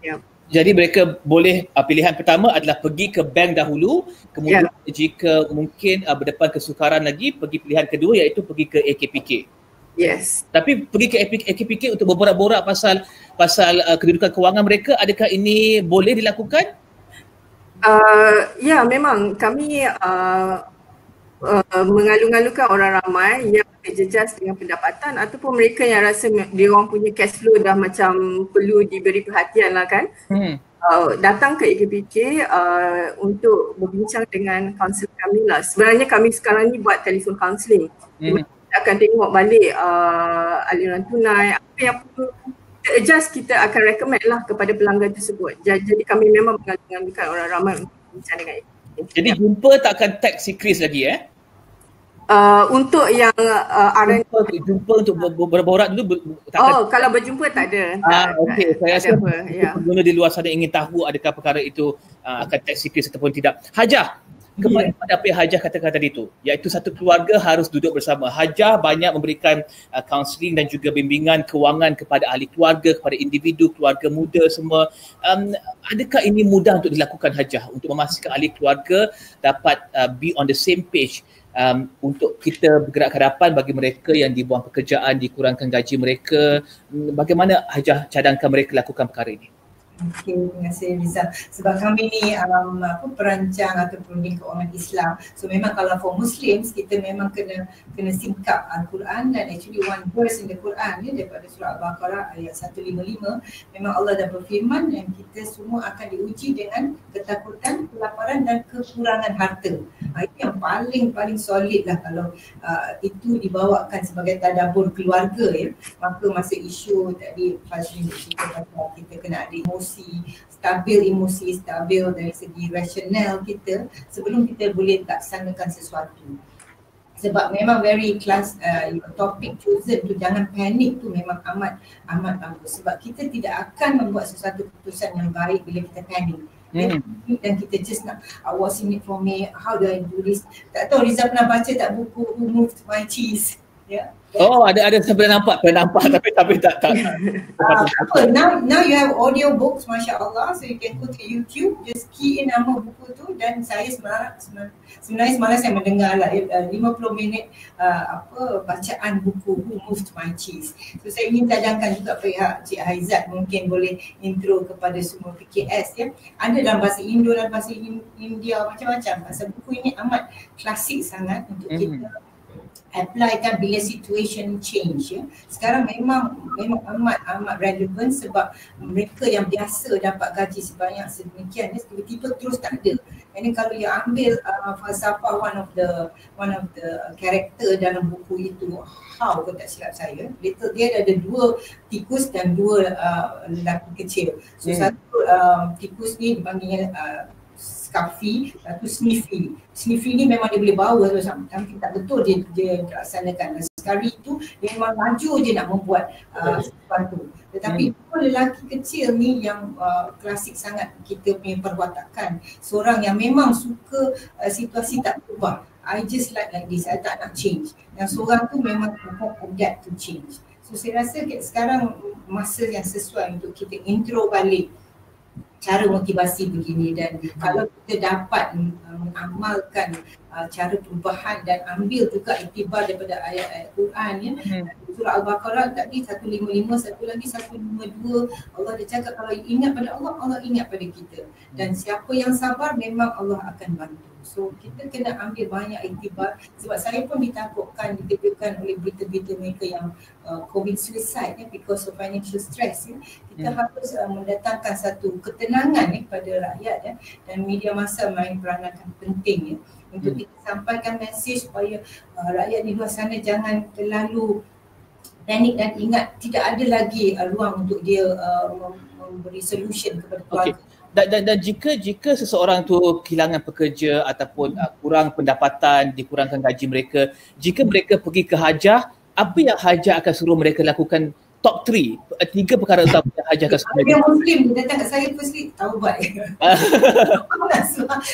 Ya. Jadi mereka boleh, pilihan pertama adalah pergi ke bank dahulu, kemudian jika mungkin berdepan kesukaran lagi, pergi pilihan kedua iaitu pergi ke AKPK. Yes. Tapi pergi ke AKPK untuk berborak-borak pasal kedudukan kewangan mereka, adakah ini boleh dilakukan? Ya, memang kami mengalu-ngalukan orang ramai yang terjejas dengan pendapatan ataupun mereka yang rasa dia orang punya cash flow dah macam perlu diberi perhatian lah kan. Datang ke AKPK untuk berbincang dengan kaunselor kami lah. Sebenarnya kami sekarang ni buat telefon counselling. Kita akan tengok balik aliran tunai, apa yang perlu adjust, kita akan recommend lah kepada pelanggan tersebut. Jadi kami memang mengalu-ngalukan orang ramai untuk berbincang dengan AKPK. Jadi jumpa tak akan tag sikris lagi untuk yang jumpa untuk berborak dulu tak akan. Kalau berjumpa tak ada. Okey, saya rasa pengguna di luar sana ingin tahu adakah perkara itu akan tag sikris ataupun tidak. Hajah, kembali pada apa yang Hajah katakan tadi tu, iaitu satu keluarga harus duduk bersama. Hajah banyak memberikan kaunseling dan juga bimbingan kewangan kepada ahli keluarga, kepada individu, keluarga muda semua. Adakah ini mudah untuk dilakukan Hajah untuk memastikan ahli keluarga dapat be on the same page untuk kita bergerak ke hadapan bagi mereka yang dibuang pekerjaan, dikurangkan gaji mereka? Bagaimana Hajah cadangkan mereka lakukan perkara ini? Okey, terima kasih Rizal. Sebab kami ni perancang ataupun di keuangan Islam. So memang kalau for Muslims, kita memang kena singkap Al-Quran, dan actually one verse in the Quran daripada surah Al-Baqarah ayat 155, memang Allah dah berfirman dan kita semua akan diuji dengan ketakutan, kelaparan dan kekurangan harta. Itu yang paling solid lah kalau itu dibawakan sebagai tadabbur keluarga maka masa isu tadi Fazlin cerita pasal kita kena ada emosi stabil dari segi rasional kita sebelum kita boleh laksanakan sesuatu. Sebab memang very class topik chosen tu, jangan panik tu memang amat bagus. Sebab kita tidak akan membuat sesuatu keputusan yang baik bila kita panik. Dan kita just nak, what's in it for me, how do I do this. Tak tahu Rizal pernah baca tak buku Who Moved My Cheese? Yeah. Oh, ada saya pernah nampak tapi tak. Now you have audio books, Masya Allah, so you can go to YouTube, just key in nama buku tu, dan saya sebenarnya semalam saya mendengar lah 50 minit bacaan buku Who Moved My Cheese. So saya ingin cadangkan juga pihak Cik Haizat mungkin boleh intro kepada semua PKS ya. Ada dalam bahasa Indo dan bahasa India macam-macam. Pasal buku ini amat klasik sangat untuk kita apply kan bila situation change ya. Sekarang memang amat relevan sebab mereka yang biasa dapat gaji sebanyak sedemikian tiba-tiba terus tak ada. Jadi kalau you ambil falsafah one of the character dalam buku itu, How kalau tak silap saya, dia ada 2 tikus dan 2 lelaki kecil. So satu tikus ni dipanggilnya Scuffy, tu Sniffy. Sniffy ni memang dia boleh bawa tapi tak betul dia laksanakan. Sekali tu dia memang laju je nak membuat sesuatu. Tetapi lelaki kecil ni yang klasik sangat kita punya perwatakan. Seorang yang memang suka situasi tak berubah. I just like this, I tak nak change. Yang seorang tu memang adapt to change. So saya rasa sekarang masa yang sesuai untuk kita intro balik cara motivasi begini, dan kalau kita dapat mengamalkan cara perubahan dan ambil juga iktibar daripada ayat-ayat Quran ya. Surah Al-Baqarah tadi 155, satu lagi 152, Allah dah cakap kalau ingat pada Allah, Allah ingat pada kita, dan siapa yang sabar memang Allah akan bantu. So kita kena ambil banyak iktibar, sebab saya pun dikejutkan oleh berita-berita mereka yang COVID suicide ya, because of financial stress ya. Kita harus mendatangkan satu ketenangan kepada rakyat ya, dan media massa main peranan penting ya, untuk kita sampaikan mesej supaya rakyat di luar sana jangan terlalu panik, dan ingat tidak ada lagi ruang untuk dia memberi solution kepada keluarga. Dan jika seseorang tu kehilangan pekerja ataupun kurang pendapatan, dikurangkan gaji mereka, jika mereka pergi ke hajah, apa yang hajah akan suruh mereka lakukan? Top 3 perkara utama yang hajah akan suruh mereka. Yang Muslim datang kat saya firstly taubat.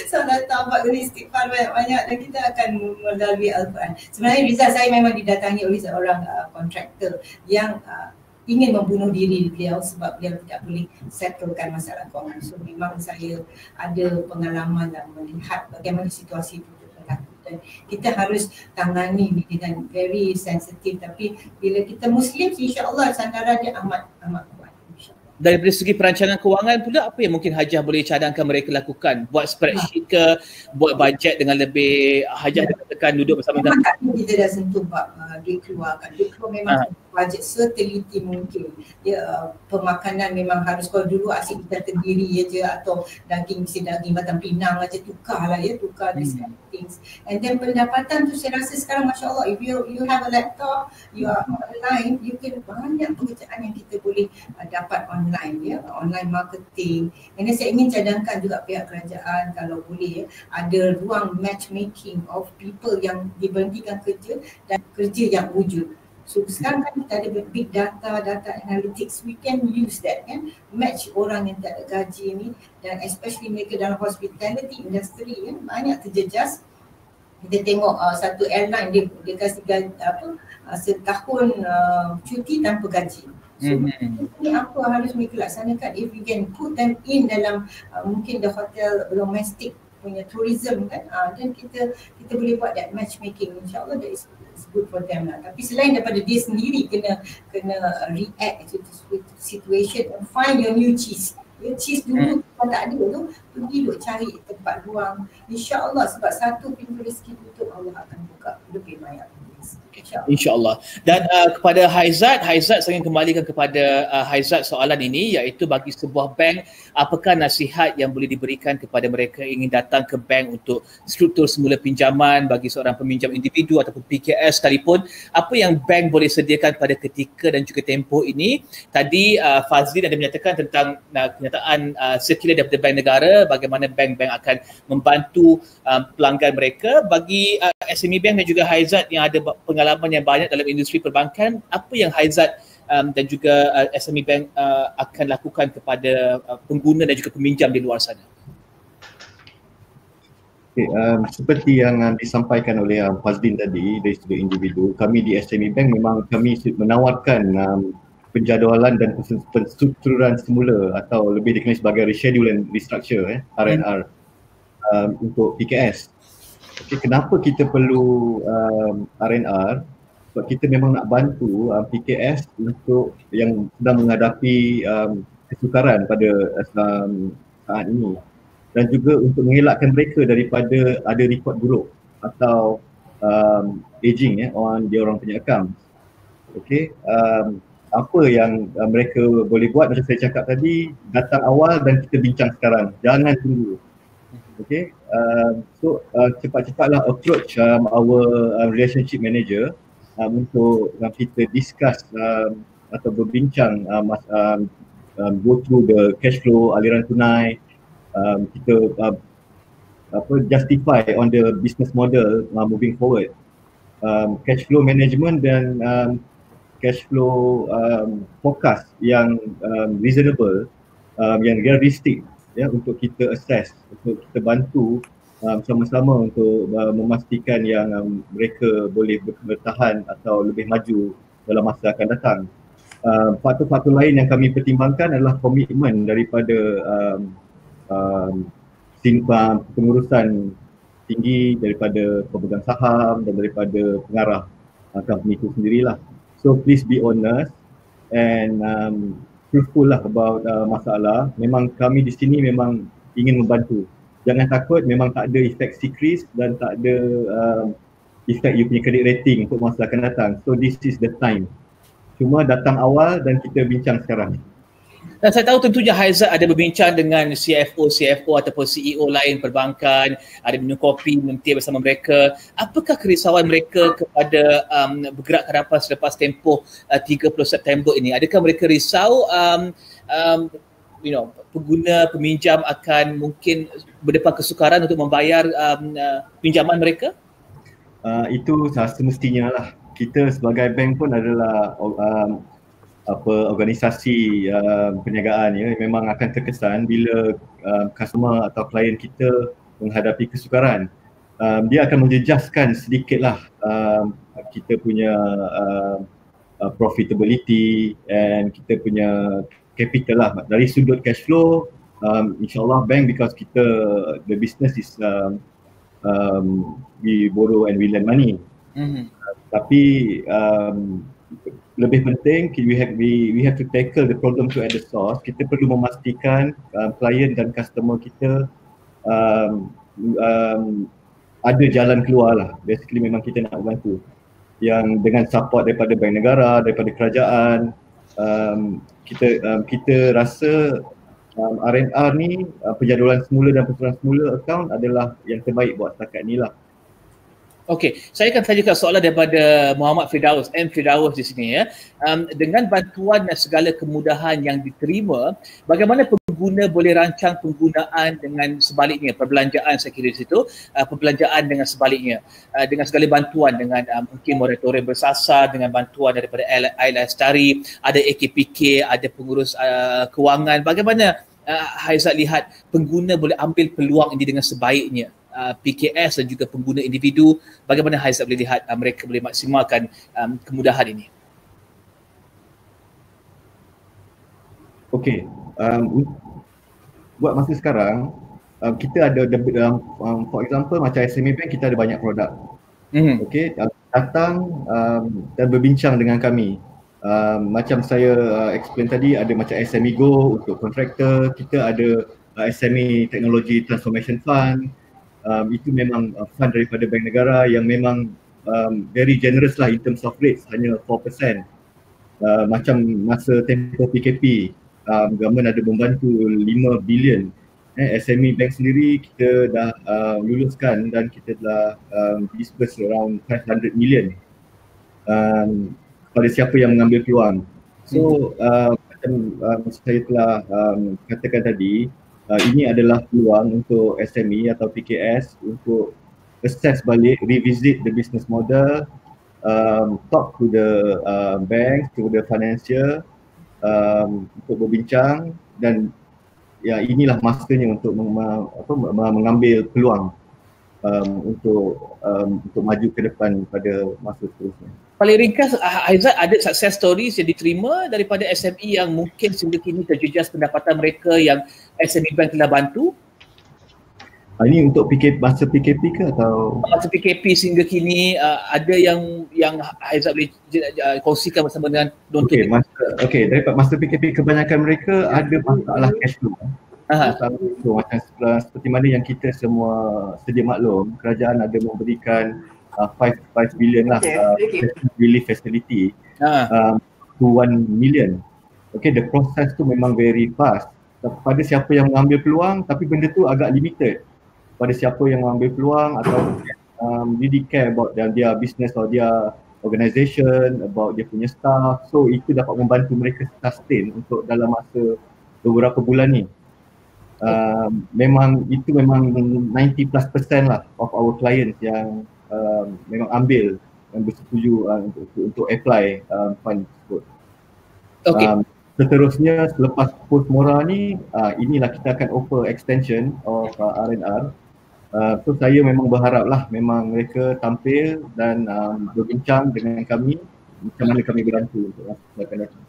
Solat taubat, kena istighfar banyak-banyak, dan kita akan melalui Al-Quran. Sebenarnya Rizal, saya memang didatangi oleh seorang kontraktor yang ingin membunuh diri beliau sebab beliau tidak boleh settlekan masalah kewangan. So memang saya ada pengalaman dan melihat bagaimana situasi itu berlaku, dan kita harus tangani dengan very sensitif. Tapi bila kita Muslim, insya-Allah sandaran dia amat kuat. Dari segi perancangan kewangan pula, apa yang mungkin hajah boleh cadangkan mereka lakukan? Buat spreadsheet ke, buat bajet dengan lebih, hajah tekan duduk bersama-sama? Kita dah sentuh bab duit keluar kan. Duit keluar memang bajet seteliti mungkin. Ya, pemakanan memang harus, kalau dulu asyik kita terdiri je atau daging batang pinang aja, tukar this kind of things. And then pendapatan tu saya rasa sekarang Masya Allah, if you have a laptop, you are online, you can banyak pekerjaan yang kita boleh dapat online ya, online marketing. And then saya ingin cadangkan juga pihak kerajaan kalau boleh ya, ada ruang matchmaking of people yang diberhentikan kerja dan kerja yang wujud. So sekarang kan kita ada big data analytics, we can use that kan, match orang yang tak ada gaji ni, dan especially mereka dalam hospitality industry ya, banyak terjejas. Kita tengok satu airline dia kasih setahun cuti tanpa gaji. So ini apa harus mereka laksanakan, if we can put them in dalam mungkin the hotel domestic punya tourism kan, dan kita boleh buat that matchmaking, insyaAllah that is good for them lah. Tapi selain daripada dia sendiri kena react to the situation and find your new cheese. Ya, cheese dulu kalau tak ada tu, pergi duk cari tempat ruang, insyaAllah, sebab satu pintu rezeki tutup, Allah akan buka lebih banyak. InsyaAllah. Dan kepada Haizat saya ingin kembalikan kepada Haizat soalan ini, iaitu bagi sebuah bank, apakah nasihat yang boleh diberikan kepada mereka ingin datang ke bank untuk struktur semula pinjaman bagi seorang peminjam individu ataupun PKS sekalipun, apa yang bank boleh sediakan pada ketika dan juga tempoh ini? Tadi Fazlin ada menyatakan tentang kenyataan sirkular daripada bank negara, bagaimana bank-bank akan membantu pelanggan mereka. Bagi SME Bank dan juga Haizat yang ada pengalaman yang banyak dalam industri perbankan, apa yang Haizat dan juga SME Bank akan lakukan kepada pengguna dan juga peminjam di luar sana? Okay, seperti yang disampaikan oleh Fazlin tadi dari sudut individu, kami di SME Bank memang kami menawarkan penjadualan dan penstrukturan semula atau lebih dikenali sebagai reschedule and restructure R&R untuk PKS. Okay, kenapa kita perlu R&R? Sebab kita memang nak bantu PKS untuk yang sedang menghadapi kesukaran pada saat ini, dan juga untuk mengelakkan mereka daripada ada report buruk atau aging on dia orang punya account. Okay, apa yang mereka boleh buat macam saya cakap tadi, datang awal dan kita bincang sekarang, jangan tunggu. Okay, so cepat-cepatlah approach our relationship manager untuk kita discuss atau berbincang go through the cash flow, aliran tunai, kita justify on the business model moving forward, cash flow management dan cash flow forecast yang reasonable, yang realistic untuk kita assess, untuk kita bantu sama-sama untuk memastikan yang mereka boleh bertahan atau lebih maju dalam masa akan datang. Faktor-faktor lain yang kami pertimbangkan adalah komitmen daripada pengurusan tinggi, daripada pemegang saham dan daripada pengarah company itu sendirilah. So please be honest and truthful lah about masalah. Memang kami di sini memang ingin membantu. Jangan takut, memang tak ada efek secret dan tak ada efek you punya credit rating untuk masa akan datang. So this is the time. Cuma datang awal dan kita bincang sekarang. Dan saya tahu tentunya Haizat ada berbincang dengan CFO ataupun CEO lain perbankan, ada minum kopi, minum teh bersama mereka. Apakah kerisauan mereka kepada bergerak ke hadapan selepas tempoh 30 September ini? Adakah mereka risau pengguna peminjam akan mungkin berdepan kesukaran untuk membayar pinjaman mereka? Itu semestinya lah. Kita sebagai bank pun adalah organisasi perniagaan memang akan terkesan bila customer atau klien kita menghadapi kesukaran. Dia akan menjejaskan sedikitlah kita punya profitability and kita punya capital lah. Dari sudut cash flow, insyaAllah bank, because kita the business is we borrow and we lend money. Tapi lebih penting we have to tackle the problem to at the source. Kita perlu memastikan klien dan customer kita ada jalan keluar lah. Basically memang kita nak bantu yang dengan support daripada bank negara, daripada kerajaan. Kita rasa R&R ni penjadualan semula dan penjadulan semula account adalah yang terbaik buat setakat ni lah. Okey, saya akan tanyakan soalan daripada Muhammad Firdaus, M. Firdaus di sini ya. Dengan bantuan dan segala kemudahan yang diterima, bagaimana pengguna boleh rancang penggunaan dengan sebaliknya, perbelanjaan saya kira di situ, perbelanjaan dengan sebaliknya, dengan segala bantuan, dengan mungkin moratorium bersasar, dengan bantuan daripada Air Lestari, ada AKPK, ada pengurus kewangan. Bagaimana Haizat lihat pengguna boleh ambil peluang ini dengan sebaiknya? PKS dan juga pengguna individu, bagaimana Haizat boleh lihat mereka boleh maksimalkan kemudahan ini? Okey, buat masa sekarang kita ada for example macam SME Bank, kita ada banyak produk. Okey, datang dan berbincang dengan kami. Macam saya explain tadi, ada macam SME Go untuk kontraktor, kita ada SME Technology Transformation Fund. Itu memang fund daripada bank negara yang memang very generous lah in terms of rates, hanya 4%. Macam masa tempoh PKP, government ada membantu 5 bilion. SME Bank sendiri kita dah luluskan dan kita telah disburse around 500 million kepada siapa yang mengambil peluang. So macam saya telah katakan tadi, ini adalah peluang untuk SME atau PKS untuk assess balik, revisit the business model, talk to the bank, to the financial, untuk berbincang, dan ya inilah masanya untuk mengambil peluang. untuk maju ke depan pada masa seterusnya. Paling ringkas, Aizat, ada success stories yang diterima daripada SME yang mungkin sehingga kini terjejas pendapatan mereka yang SME Bank telah bantu? Ini untuk masa PKP ke atau? Masa PKP sehingga kini ada yang Aizat boleh kongsikan bersama dengan Dontor? Daripada masa PKP kebanyakan mereka ada masalah cash flow. So, macam seperti mana yang kita semua sedia maklum, kerajaan ada memberikan 5 billion lah relief facility to 1 million. The process tu memang very fast. Pada siapa yang mengambil peluang, tapi benda tu agak limited. Pada siapa yang mengambil peluang atau really care about their business or their organisation, about dia punya staff. So itu dapat membantu mereka sustain untuk dalam masa beberapa bulan ni. Memang 90+% lah of our clients yang memang ambil, yang bersetuju untuk apply fund tersebut. Seterusnya selepas post Mora ni, inilah kita akan offer extension of R&R. So saya memang berharap lah memang mereka tampil dan berbincang dengan kami macam mana kami bantu untuk melaksanakan.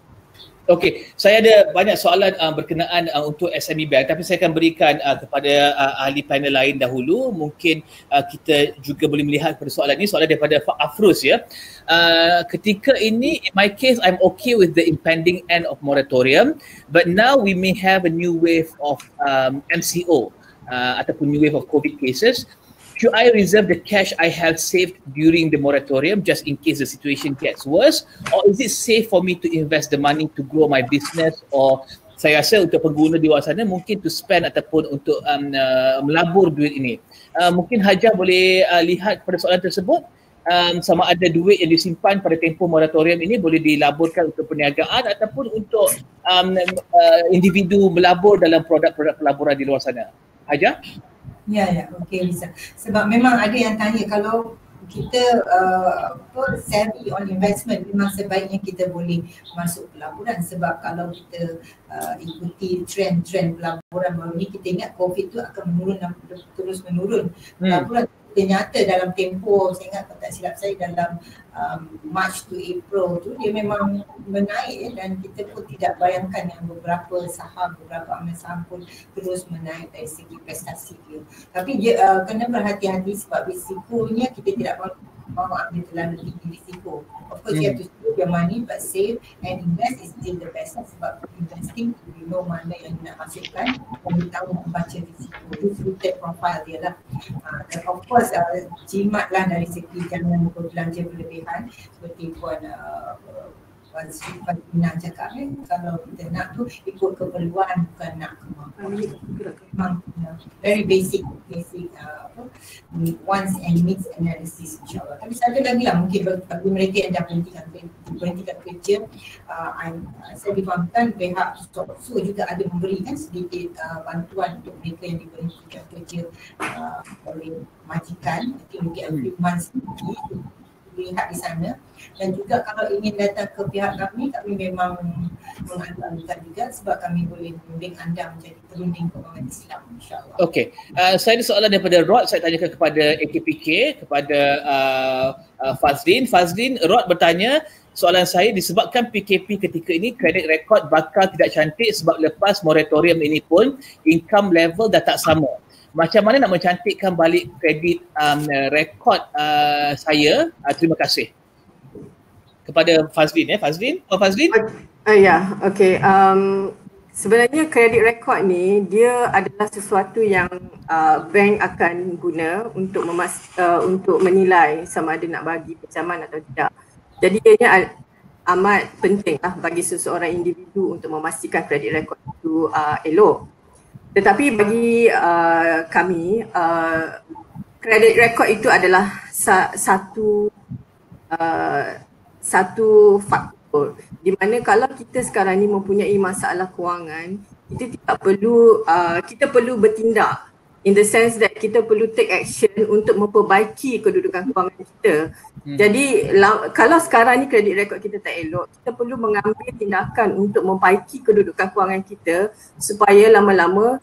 Okey, saya ada banyak soalan berkenaan untuk SME Bank, tapi saya akan berikan kepada ahli panel lain dahulu. Mungkin kita juga boleh melihat pada soalan ini, soalan daripada Afruz ya. Ketika ini, in my case, I'm okay with the impending end of moratorium, but now we may have a new wave of MCO ataupun new wave of COVID cases. Should I reserve the cash I have saved during the moratorium just in case the situation gets worse, or is it safe for me to invest the money to grow my business, or saya rasa untuk pengguna di luar sana mungkin to spend ataupun untuk melabur duit ini? Mungkin Hajah boleh lihat pada soalan tersebut, sama ada duit yang disimpan pada tempoh moratorium ini boleh dilaburkan untuk perniagaan ataupun untuk individu melabur dalam produk-produk pelaburan di luar sana. Hajah? Ya, okey Lisa. Sebab memang ada yang tanya kalau kita savvy on investment, memang sebaiknya kita boleh masuk pelaburan, sebab kalau kita ikuti trend pelaburan baru ni, kita ingat COVID tu akan menurun dan terus menurun. Pelaburan dia nyata dalam tempoh, saya ingat kalau tak silap saya dalam March to April tu dia memang menaik dan kita pun tidak bayangkan yang beberapa amal saham pun terus menaik dari segi prestasi dia. Tapi dia kena berhati-hati sebab risikonya kita tidak mahu ambil terlalu tinggi risiko. Of course you have to save your money but save and invest is still the best, sebab investing you know mana yang nak masukkan dan you tahu membaca risiko. Itu filter profile dia lah. Dan of course jimat lah dari segi jangan berbelanja berlebihan seperti Puan Sri Fatimah cakap kalau kita nak tu ikut keperluan bukan nak memang very basic wants and needs analysis insyaAllah. Tapi satu lagi lah mungkin bagi mereka yang dah berhentikan kerja, saya difahamkan pihak SOKSO juga ada memberikan sedikit bantuan untuk mereka yang diberhentikan kerja oleh majikan, mungkin every month lihat di sana. Dan juga kalau ingin datang ke pihak kami memang mengadukan juga sebab kami boleh membimbing anda menjadi perunding keuangan Islam insyaAllah. Okey, saya ada soalan daripada Rod, saya tanyakan kepada AKPK, kepada Fazlin. Rod bertanya, soalan saya, disebabkan PKP ketika ini kredit rekod bakal tidak cantik sebab lepas moratorium ini pun income level dah tak sama. Macam mana nak mencantikkan balik kredit rekod saya? Terima kasih. Kepada Fazlin Fazlin? Okey. Sebenarnya kredit rekod ni dia adalah sesuatu yang bank akan guna untuk untuk menilai sama ada nak bagi pinjaman atau tidak. Jadi ianya amat penting lah bagi seseorang individu untuk memastikan kredit rekod itu elok. Tetapi bagi kami, kredit rekod itu adalah satu faktor di mana kalau kita sekarang ni mempunyai masalah kewangan, kita perlu bertindak in the sense that kita perlu take action untuk memperbaiki kedudukan kewangan kita. Jadi kalau sekarang ni kredit rekod kita tak elok, kita perlu mengambil tindakan untuk memperbaiki kedudukan kewangan kita supaya lama-lama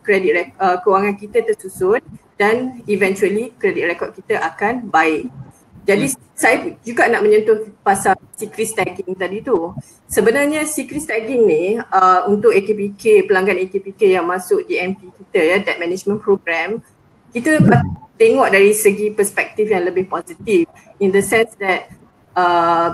kewangan kita tersusun dan eventually kredit rekod kita akan baik. Jadi saya juga nak menyentuh pasal secret tagging tadi tu. Sebenarnya secret tagging ni untuk AKPK, pelanggan AKPK yang masuk DMP kita ya, Debt Management Program, kita tengok dari segi perspektif yang lebih positif, in the sense that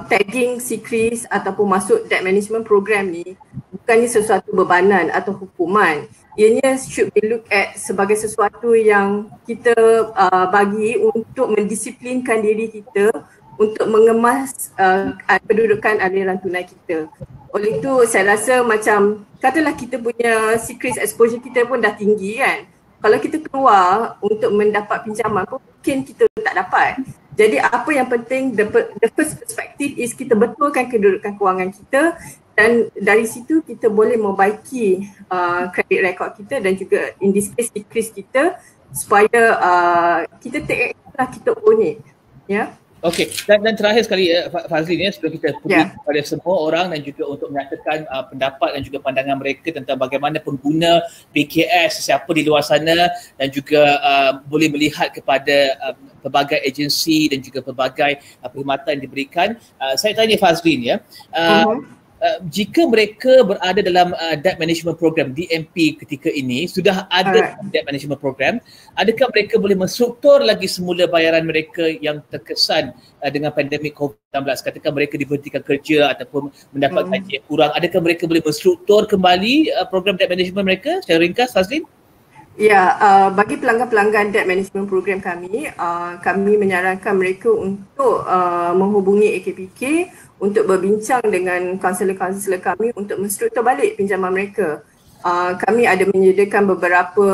tagging secret ataupun masuk Debt Management Program ni bukannya sesuatu bebanan atau hukuman. Ianya should be looked at sebagai sesuatu yang kita bagi untuk mendisiplinkan diri kita untuk mengemas kedudukan aliran tunai kita. Oleh itu saya rasa macam katalah kita punya secret exposure kita pun dah tinggi kan. Kalau kita keluar untuk mendapat pinjaman pun mungkin kita tak dapat. Jadi apa yang penting, the first perspective is kita betulkan kedudukan kewangan kita dan dari situ kita boleh membaiki credit record kita dan juga in this case decrease kita supaya kita take action lah, kita own it. Ya. Okey, dan terakhir sekali Fazlin ya, sebelum kita publik kepada semua orang dan juga untuk menyatakan pendapat dan juga pandangan mereka tentang bagaimana pengguna PKS siapa di luar sana dan juga boleh melihat kepada pelbagai agensi dan juga pelbagai perkhidmatan yang diberikan. Saya tanya Fazlin ya, jika mereka berada dalam Debt Management Program DMP ketika ini, sudah ada Debt Management Program, adakah mereka boleh menstruktur lagi semula bayaran mereka yang terkesan dengan pandemik COVID-19? Katakan mereka diberhentikan kerja ataupun mendapat gaji yang kurang, adakah mereka boleh menstruktur kembali program Debt Management mereka secara ringkas, Fazlin? Ya, bagi pelanggan-pelanggan Debt Management Program kami menyarankan mereka untuk menghubungi AKPK untuk berbincang dengan kaunselor-kaunselor kami untuk menstruktur balik pinjaman mereka. Kami ada menyediakan beberapa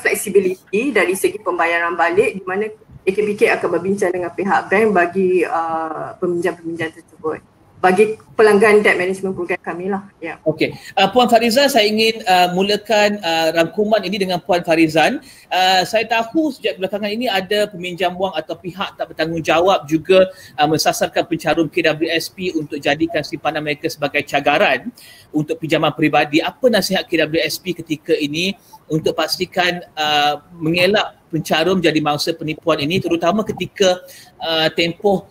flexibility dari segi pembayaran balik di mana AKPK akan berbincang dengan pihak bank bagi peminjam-peminjam tersebut. Bagi pelanggan Debt Management Program kami lah. Ya. Okey, Puan Farizan, saya ingin mulakan rangkuman ini dengan Puan Farizan. Saya tahu sejak belakangan ini ada peminjam wang atau pihak tak bertanggungjawab juga mensasarkan pencarum KWSP untuk jadikan simpanan mereka sebagai cagaran untuk pinjaman peribadi. Apa nasihat KWSP ketika ini untuk pastikan mengelak pencarum jadi mangsa penipuan ini, terutama ketika tempoh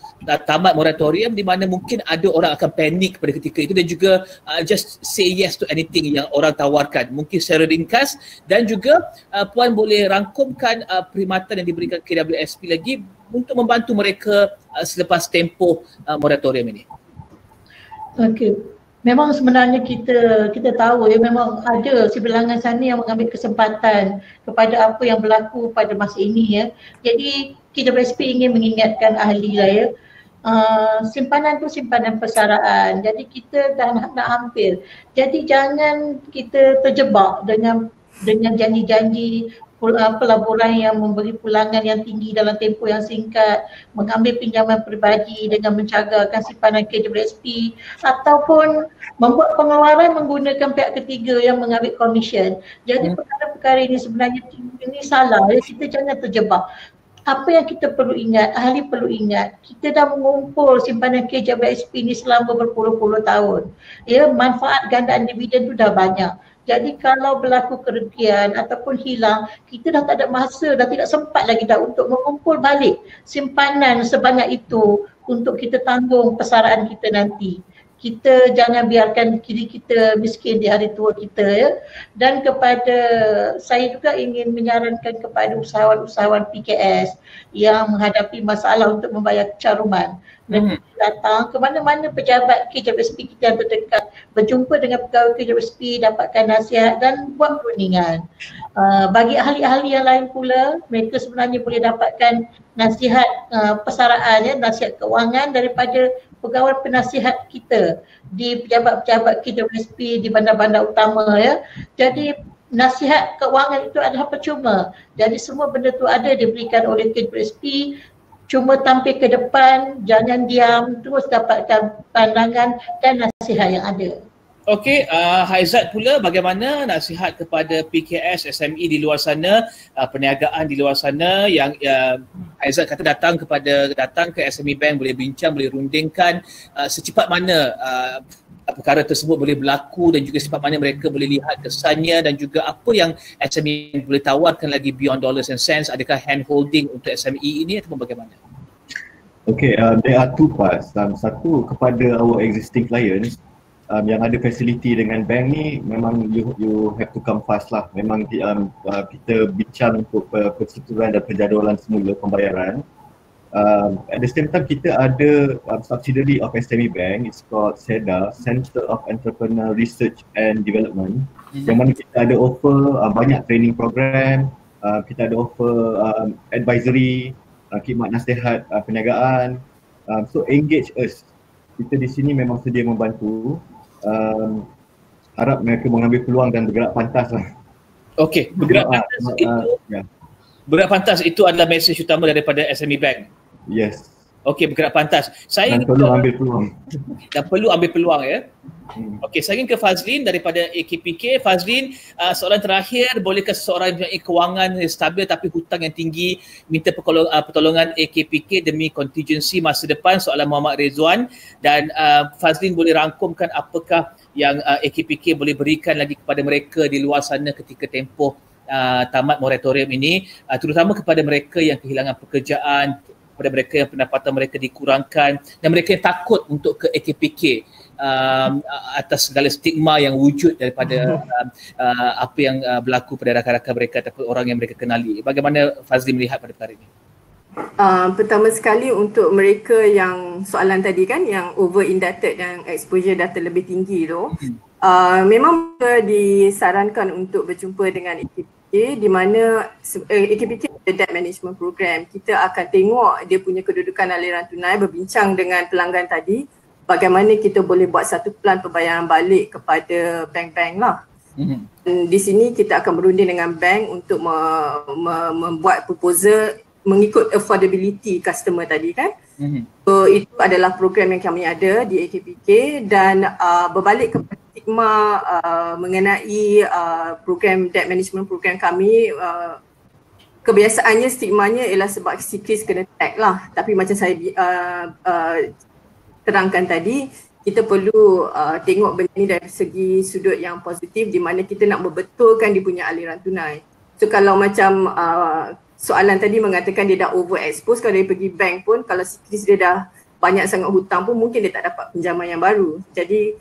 tamat moratorium di mana mungkin ada orang akan panik pada ketika itu dan juga just say yes to anything yang orang tawarkan. Mungkin secara ringkas dan juga Puan boleh rangkumkan perkhidmatan yang diberikan KWSP lagi untuk membantu mereka selepas tempoh moratorium ini. Okey. Memang sebenarnya kita tahu ya, memang ada sebilangan sana yang mengambil kesempatan kepada apa yang berlaku pada masa ini ya. Jadi KWSP ingin mengingatkan ahli lah ya. Simpanan tu simpanan persaraan. Jadi kita dah nak hampir. Jadi jangan kita terjebak dengan janji-janji pelaburan yang memberi pulangan yang tinggi dalam tempoh yang singkat, mengambil pinjaman peribadi dengan mencagarkan simpanan KWSP ataupun membuat pengeluaran menggunakan pihak ketiga yang mengambil komisen. Jadi perkara-perkara ini sebenarnya ini salah ya, kita jangan terjebak. Apa yang kita perlu ingat, ahli perlu ingat, kita dah mengumpul simpanan KWSP ini selama berpuluh-puluh tahun. Ya, manfaat gandaan dividen tu dah banyak. Jadi kalau berlaku kerugian ataupun hilang, kita dah tak ada masa, dah tidak sempat lagi dah untuk mengumpul balik simpanan sebanyak itu untuk kita tanggung persaraan kita nanti. Kita jangan biarkan diri kita miskin di hari tua kita ya. Dan kepada saya juga ingin menyarankan kepada usahawan-usahawan PKS yang menghadapi masalah untuk membayar caruman. Dan datang ke mana-mana pejabat KWSP kita yang terdekat, berjumpa dengan pegawai KWSP, dapatkan nasihat dan buat perundingan. Bagi ahli-ahli yang lain pula, mereka sebenarnya boleh dapatkan nasihat persaraan ya, nasihat keuangan daripada pegawai penasihat kita di pejabat-pejabat KWSP di bandar-bandar utama ya. Jadi nasihat keuangan itu adalah percuma. Jadi semua benda tu ada diberikan oleh KWSP. Cuma tampil ke depan, jangan diam, terus dapatkan pandangan dan nasihat yang ada. Okey, Haizat pula bagaimana nasihat kepada PKS, SME di luar sana, perniagaan di luar sana yang Haizat kata datang ke SME Bank, boleh bincang, boleh rundingkan secepat mana perkara tersebut boleh berlaku dan juga secepat mana mereka boleh lihat kesannya dan juga apa yang SME boleh tawarkan lagi beyond dollars and cents. Adakah hand holding untuk SME ini ataupun bagaimana? Okay, there are two parts. Satu, kepada our existing clients yang ada facility dengan bank ni, memang you have to come fast lah. Memang kita bincang untuk persetujuan dan penjadualan semula pembayaran. At the same time, kita ada subsidiary of SME Bank, it's called SEDA, Center of Entrepreneur Research and Development, yang mana kita ada offer banyak training program, kita ada offer advisory, khidmat nasihat perniagaan. So engage us. Kita di sini memang sedia membantu. Harap mereka mengambil peluang dan bergerak pantas lah. Okey, bergerak pantas itu adalah mesej utama daripada SME Bank. Yes. Okey, bergerak pantas. Dan perlu ambil peluang. Dan perlu ambil peluang ya. Okey, saya ingin ke Fazlin daripada AKPK. Fazlin, soalan terakhir, bolehkah seseorang mempunyai kewangan yang stabil tapi hutang yang tinggi minta pertolongan AKPK demi kontingensi masa depan? Soalan Muhammad Rezwan. Dan Fazlin boleh rangkumkan apakah yang AKPK boleh berikan lagi kepada mereka di luar sana ketika tempoh tamat moratorium ini, terutama kepada mereka yang kehilangan pekerjaan, kepada mereka yang pendapatan mereka dikurangkan dan mereka yang takut untuk ke AKPK atas segala stigma yang wujud daripada apa yang berlaku pada rakan-rakan mereka ataupun orang yang mereka kenali. Bagaimana Fazli melihat pada perkara ini? Pertama sekali untuk mereka yang soalan tadi kan, yang over indebted dan exposure data lebih tinggi tu, memang disarankan untuk berjumpa dengan AKPK, di mana AKPK ada debt management program. Kita akan tengok dia punya kedudukan aliran tunai, berbincang dengan pelanggan tadi bagaimana kita boleh buat satu plan pembayaran balik kepada bank-bank lah. Di sini kita akan berunding dengan bank untuk membuat proposal mengikut affordability customer tadi kan. So itu adalah program yang kami ada di AKPK dan berbalik kepada stigma mengenai program debt management program kami, kebiasaannya stigmanya ialah sebab siklis kena tag lah, tapi macam saya terangkan tadi, kita perlu tengok benda ni dari segi sudut yang positif di mana kita nak membetulkan dia punya aliran tunai. So kalau macam soalan tadi mengatakan dia dah overexpose, kalau dia pergi bank pun kalau siklis dia dah banyak sangat hutang pun mungkin dia tak dapat pinjaman yang baru. Jadi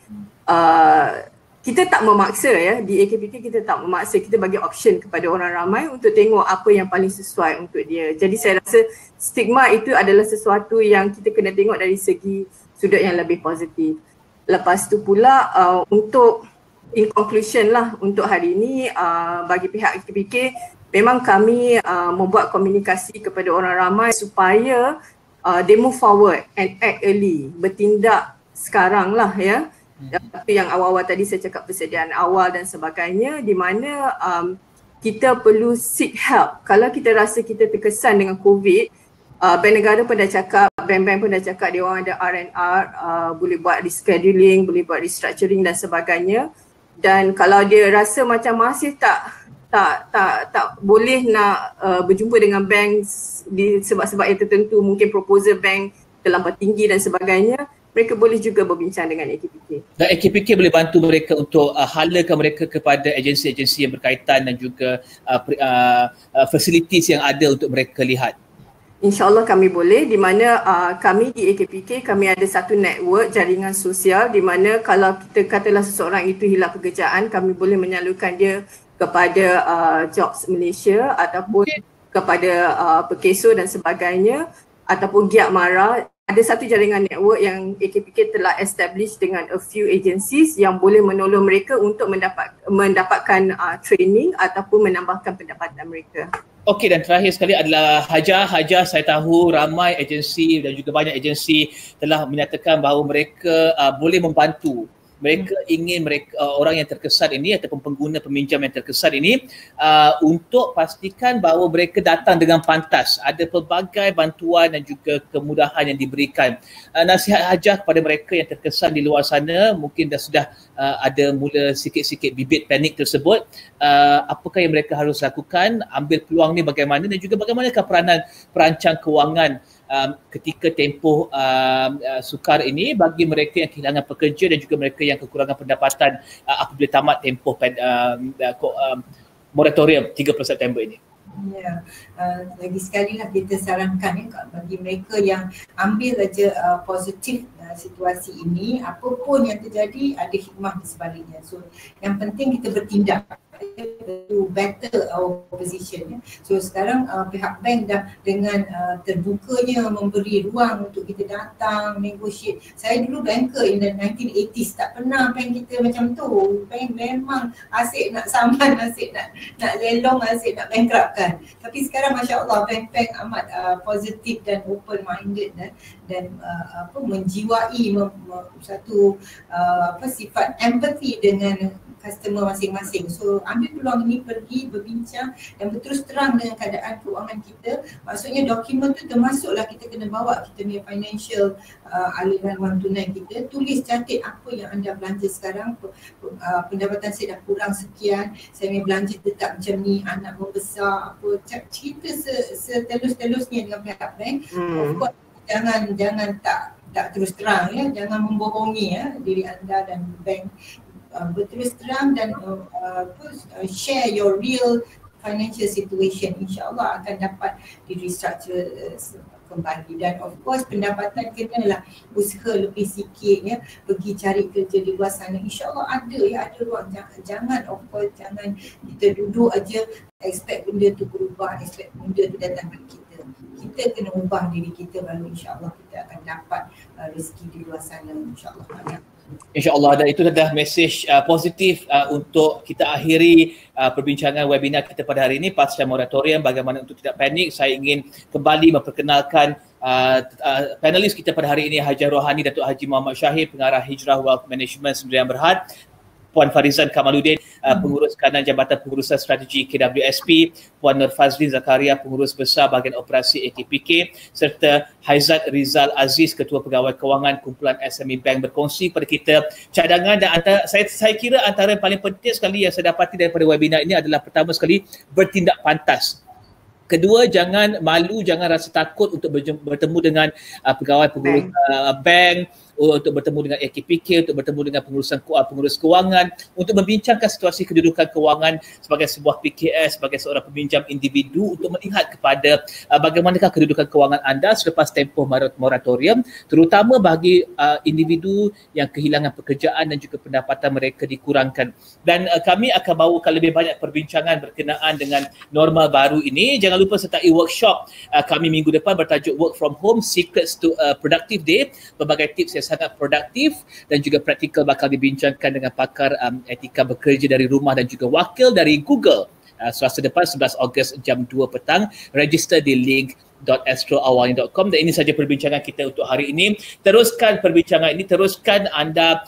kita tak memaksa ya, di AKPK kita tak memaksa, kita bagi option kepada orang ramai untuk tengok apa yang paling sesuai untuk dia. Jadi saya rasa stigma itu adalah sesuatu yang kita kena tengok dari segi sudut yang lebih positif. Lepas tu pula untuk in conclusion lah untuk hari ini, bagi pihak AKPK memang kami membuat komunikasi kepada orang ramai supaya they move forward and act early, bertindak sekarang lah ya. Tapi yang awal-awal tadi saya cakap persediaan awal dan sebagainya, di mana kita perlu seek help. Kalau kita rasa kita terkesan dengan COVID, bank negara pun dah cakap, bank-bank pun dah cakap dia orang ada R&R, boleh buat rescheduling, boleh buat restructuring dan sebagainya. Dan kalau dia rasa macam masih tak boleh nak berjumpa dengan bank di sebab-sebab yang tertentu, mungkin proposal bank terlampau tinggi dan sebagainya, mereka boleh juga berbincang dengan AKPK. Dan AKPK boleh bantu mereka untuk halakan mereka kepada agensi-agensi yang berkaitan dan juga facilities yang ada untuk mereka lihat. InsyaAllah kami boleh, di mana kami di AKPK, kami ada satu network jaringan sosial di mana kalau kita katalah seseorang itu hilang pekerjaan, kami boleh menyalurkan dia kepada Jobs Malaysia ataupun kepada Perkeso dan sebagainya, ataupun Giat Mara. Ada satu jaringan network yang AKPK telah establish dengan a few agencies yang boleh menolong mereka untuk mendapatkan training ataupun menambahkan pendapatan mereka. Okey, dan terakhir sekali adalah Hajar. Hajar, saya tahu ramai agensi dan juga banyak agensi telah menyatakan bahawa mereka boleh membantu Mereka ingin orang yang terkesan ini ataupun pengguna peminjam yang terkesan ini untuk pastikan bahawa mereka datang dengan pantas. Ada pelbagai bantuan dan juga kemudahan yang diberikan. Nasihat hajah kepada mereka yang terkesan di luar sana, mungkin sudah ada mula sikit-sikit bibit panik tersebut. Apakah yang mereka harus lakukan, ambil peluang ni bagaimana, dan juga bagaimanakah peranan perancang kewangan ketika tempoh sukar ini bagi mereka yang kehilangan pekerja dan juga mereka yang kekurangan pendapatan apabila tamat tempoh moratorium 30 September ini. Ya, lagi sekali lah kita sarankan bagi mereka yang ambil aja positif situasi ini, apapun yang terjadi ada hikmah di sebaliknya. So yang penting kita bertindak to better our position. So sekarang pihak bank dah dengan terbukanya memberi ruang untuk kita datang negotiate. Saya dulu banker in the 1980s, tak pernah bank kita macam tu. Bank memang asyik nak saman, asyik nak lelong, asyik nak bankruptkan. Tapi sekarang masya-Allah bank-bank amat positif dan open minded dan menjiwai satu sifat empathy dengan customer masing-masing. So ambil peluang ini, pergi berbincang dan berterus terang dengan keadaan keuangan kita. Maksudnya dokumen tu termasuklah kita kena bawa kita punya financial aliran wang tunai kita. Tulis, catat apa yang anda belanja sekarang, pendapatan saya dah kurang sekian, saya punya belanja tetap macam ni, anak membesar, apa, cerita setelus-telusnya dengan pihak bank. Of course, jangan tak terus terang ya, jangan membohongi diri anda dan bank. Berterus terang dan share your real financial situation, insyaAllah akan dapat di restructure kembali. Dan of course pendapatan kenalah usaha lebih sikit ya, pergi cari kerja di luar sana, insyaAllah ada ruang. Jangan of course, jangan kita duduk aja expect benda tu berubah, expect benda tu datang kepada kita. Kita kena ubah diri kita, baru insyaAllah kita akan dapat rezeki di luar sana, insyaAllah. InsyaAllah, dan itu adalah mesej positif untuk kita akhiri perbincangan webinar kita pada hari ini pasca moratorium. Bagaimana untuk tidak panik, saya ingin kembali memperkenalkan panelis kita pada hari ini, Hajah Rohani Datuk Haji Muhammad Syahir, Pengarah Hijrah Wealth Management Sdn Berhad, Puan Farizan Kamaluddin, Pengurus Kanan Jabatan Pengurusan Strategi KWSP, Puan Nur Fazlin Zakaria, Pengurus Besar Bahagian Operasi ATPK, serta Haizat Rizal Aziz, Ketua Pegawai Kewangan Kumpulan SME Bank, berkongsi pada kita cadangan. Dan saya kira antara yang paling penting sekali yang saya dapati daripada webinar ini adalah, pertama sekali, bertindak pantas. Kedua, jangan malu, jangan rasa takut untuk bertemu dengan pegawai pengurus bank, untuk bertemu dengan AKPK, untuk bertemu dengan pengurus kewangan, untuk membincangkan situasi kedudukan kewangan sebagai sebuah PKS, sebagai seorang peminjam individu, untuk melihat kepada bagaimanakah kedudukan kewangan anda selepas tempoh moratorium, terutama bagi individu yang kehilangan pekerjaan dan juga pendapatan mereka dikurangkan. Dan kami akan bawakan lebih banyak perbincangan berkenaan dengan normal baru ini. Jangan lupa sertai workshop kami minggu depan bertajuk Work From Home, Secrets to a Productive Day. Berbagai tips yang sangat produktif dan juga praktikal bakal dibincangkan dengan pakar etika bekerja dari rumah dan juga wakil dari Google Selasa depan 11 Ogos jam 2 petang. Register di link.astroawalni.com. Dan ini saja perbincangan kita untuk hari ini. Teruskan perbincangan ini, teruskan anda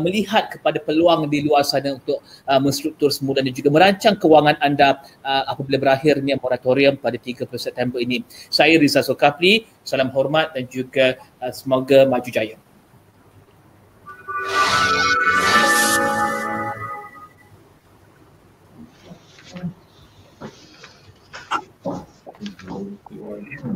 melihat kepada peluang di luar sana untuk menstruktur semula dan juga merancang kewangan anda apabila berakhirnya moratorium pada 30 September ini. Saya Rizal Zulkafli, salam hormat dan juga semoga maju jaya. Thank you.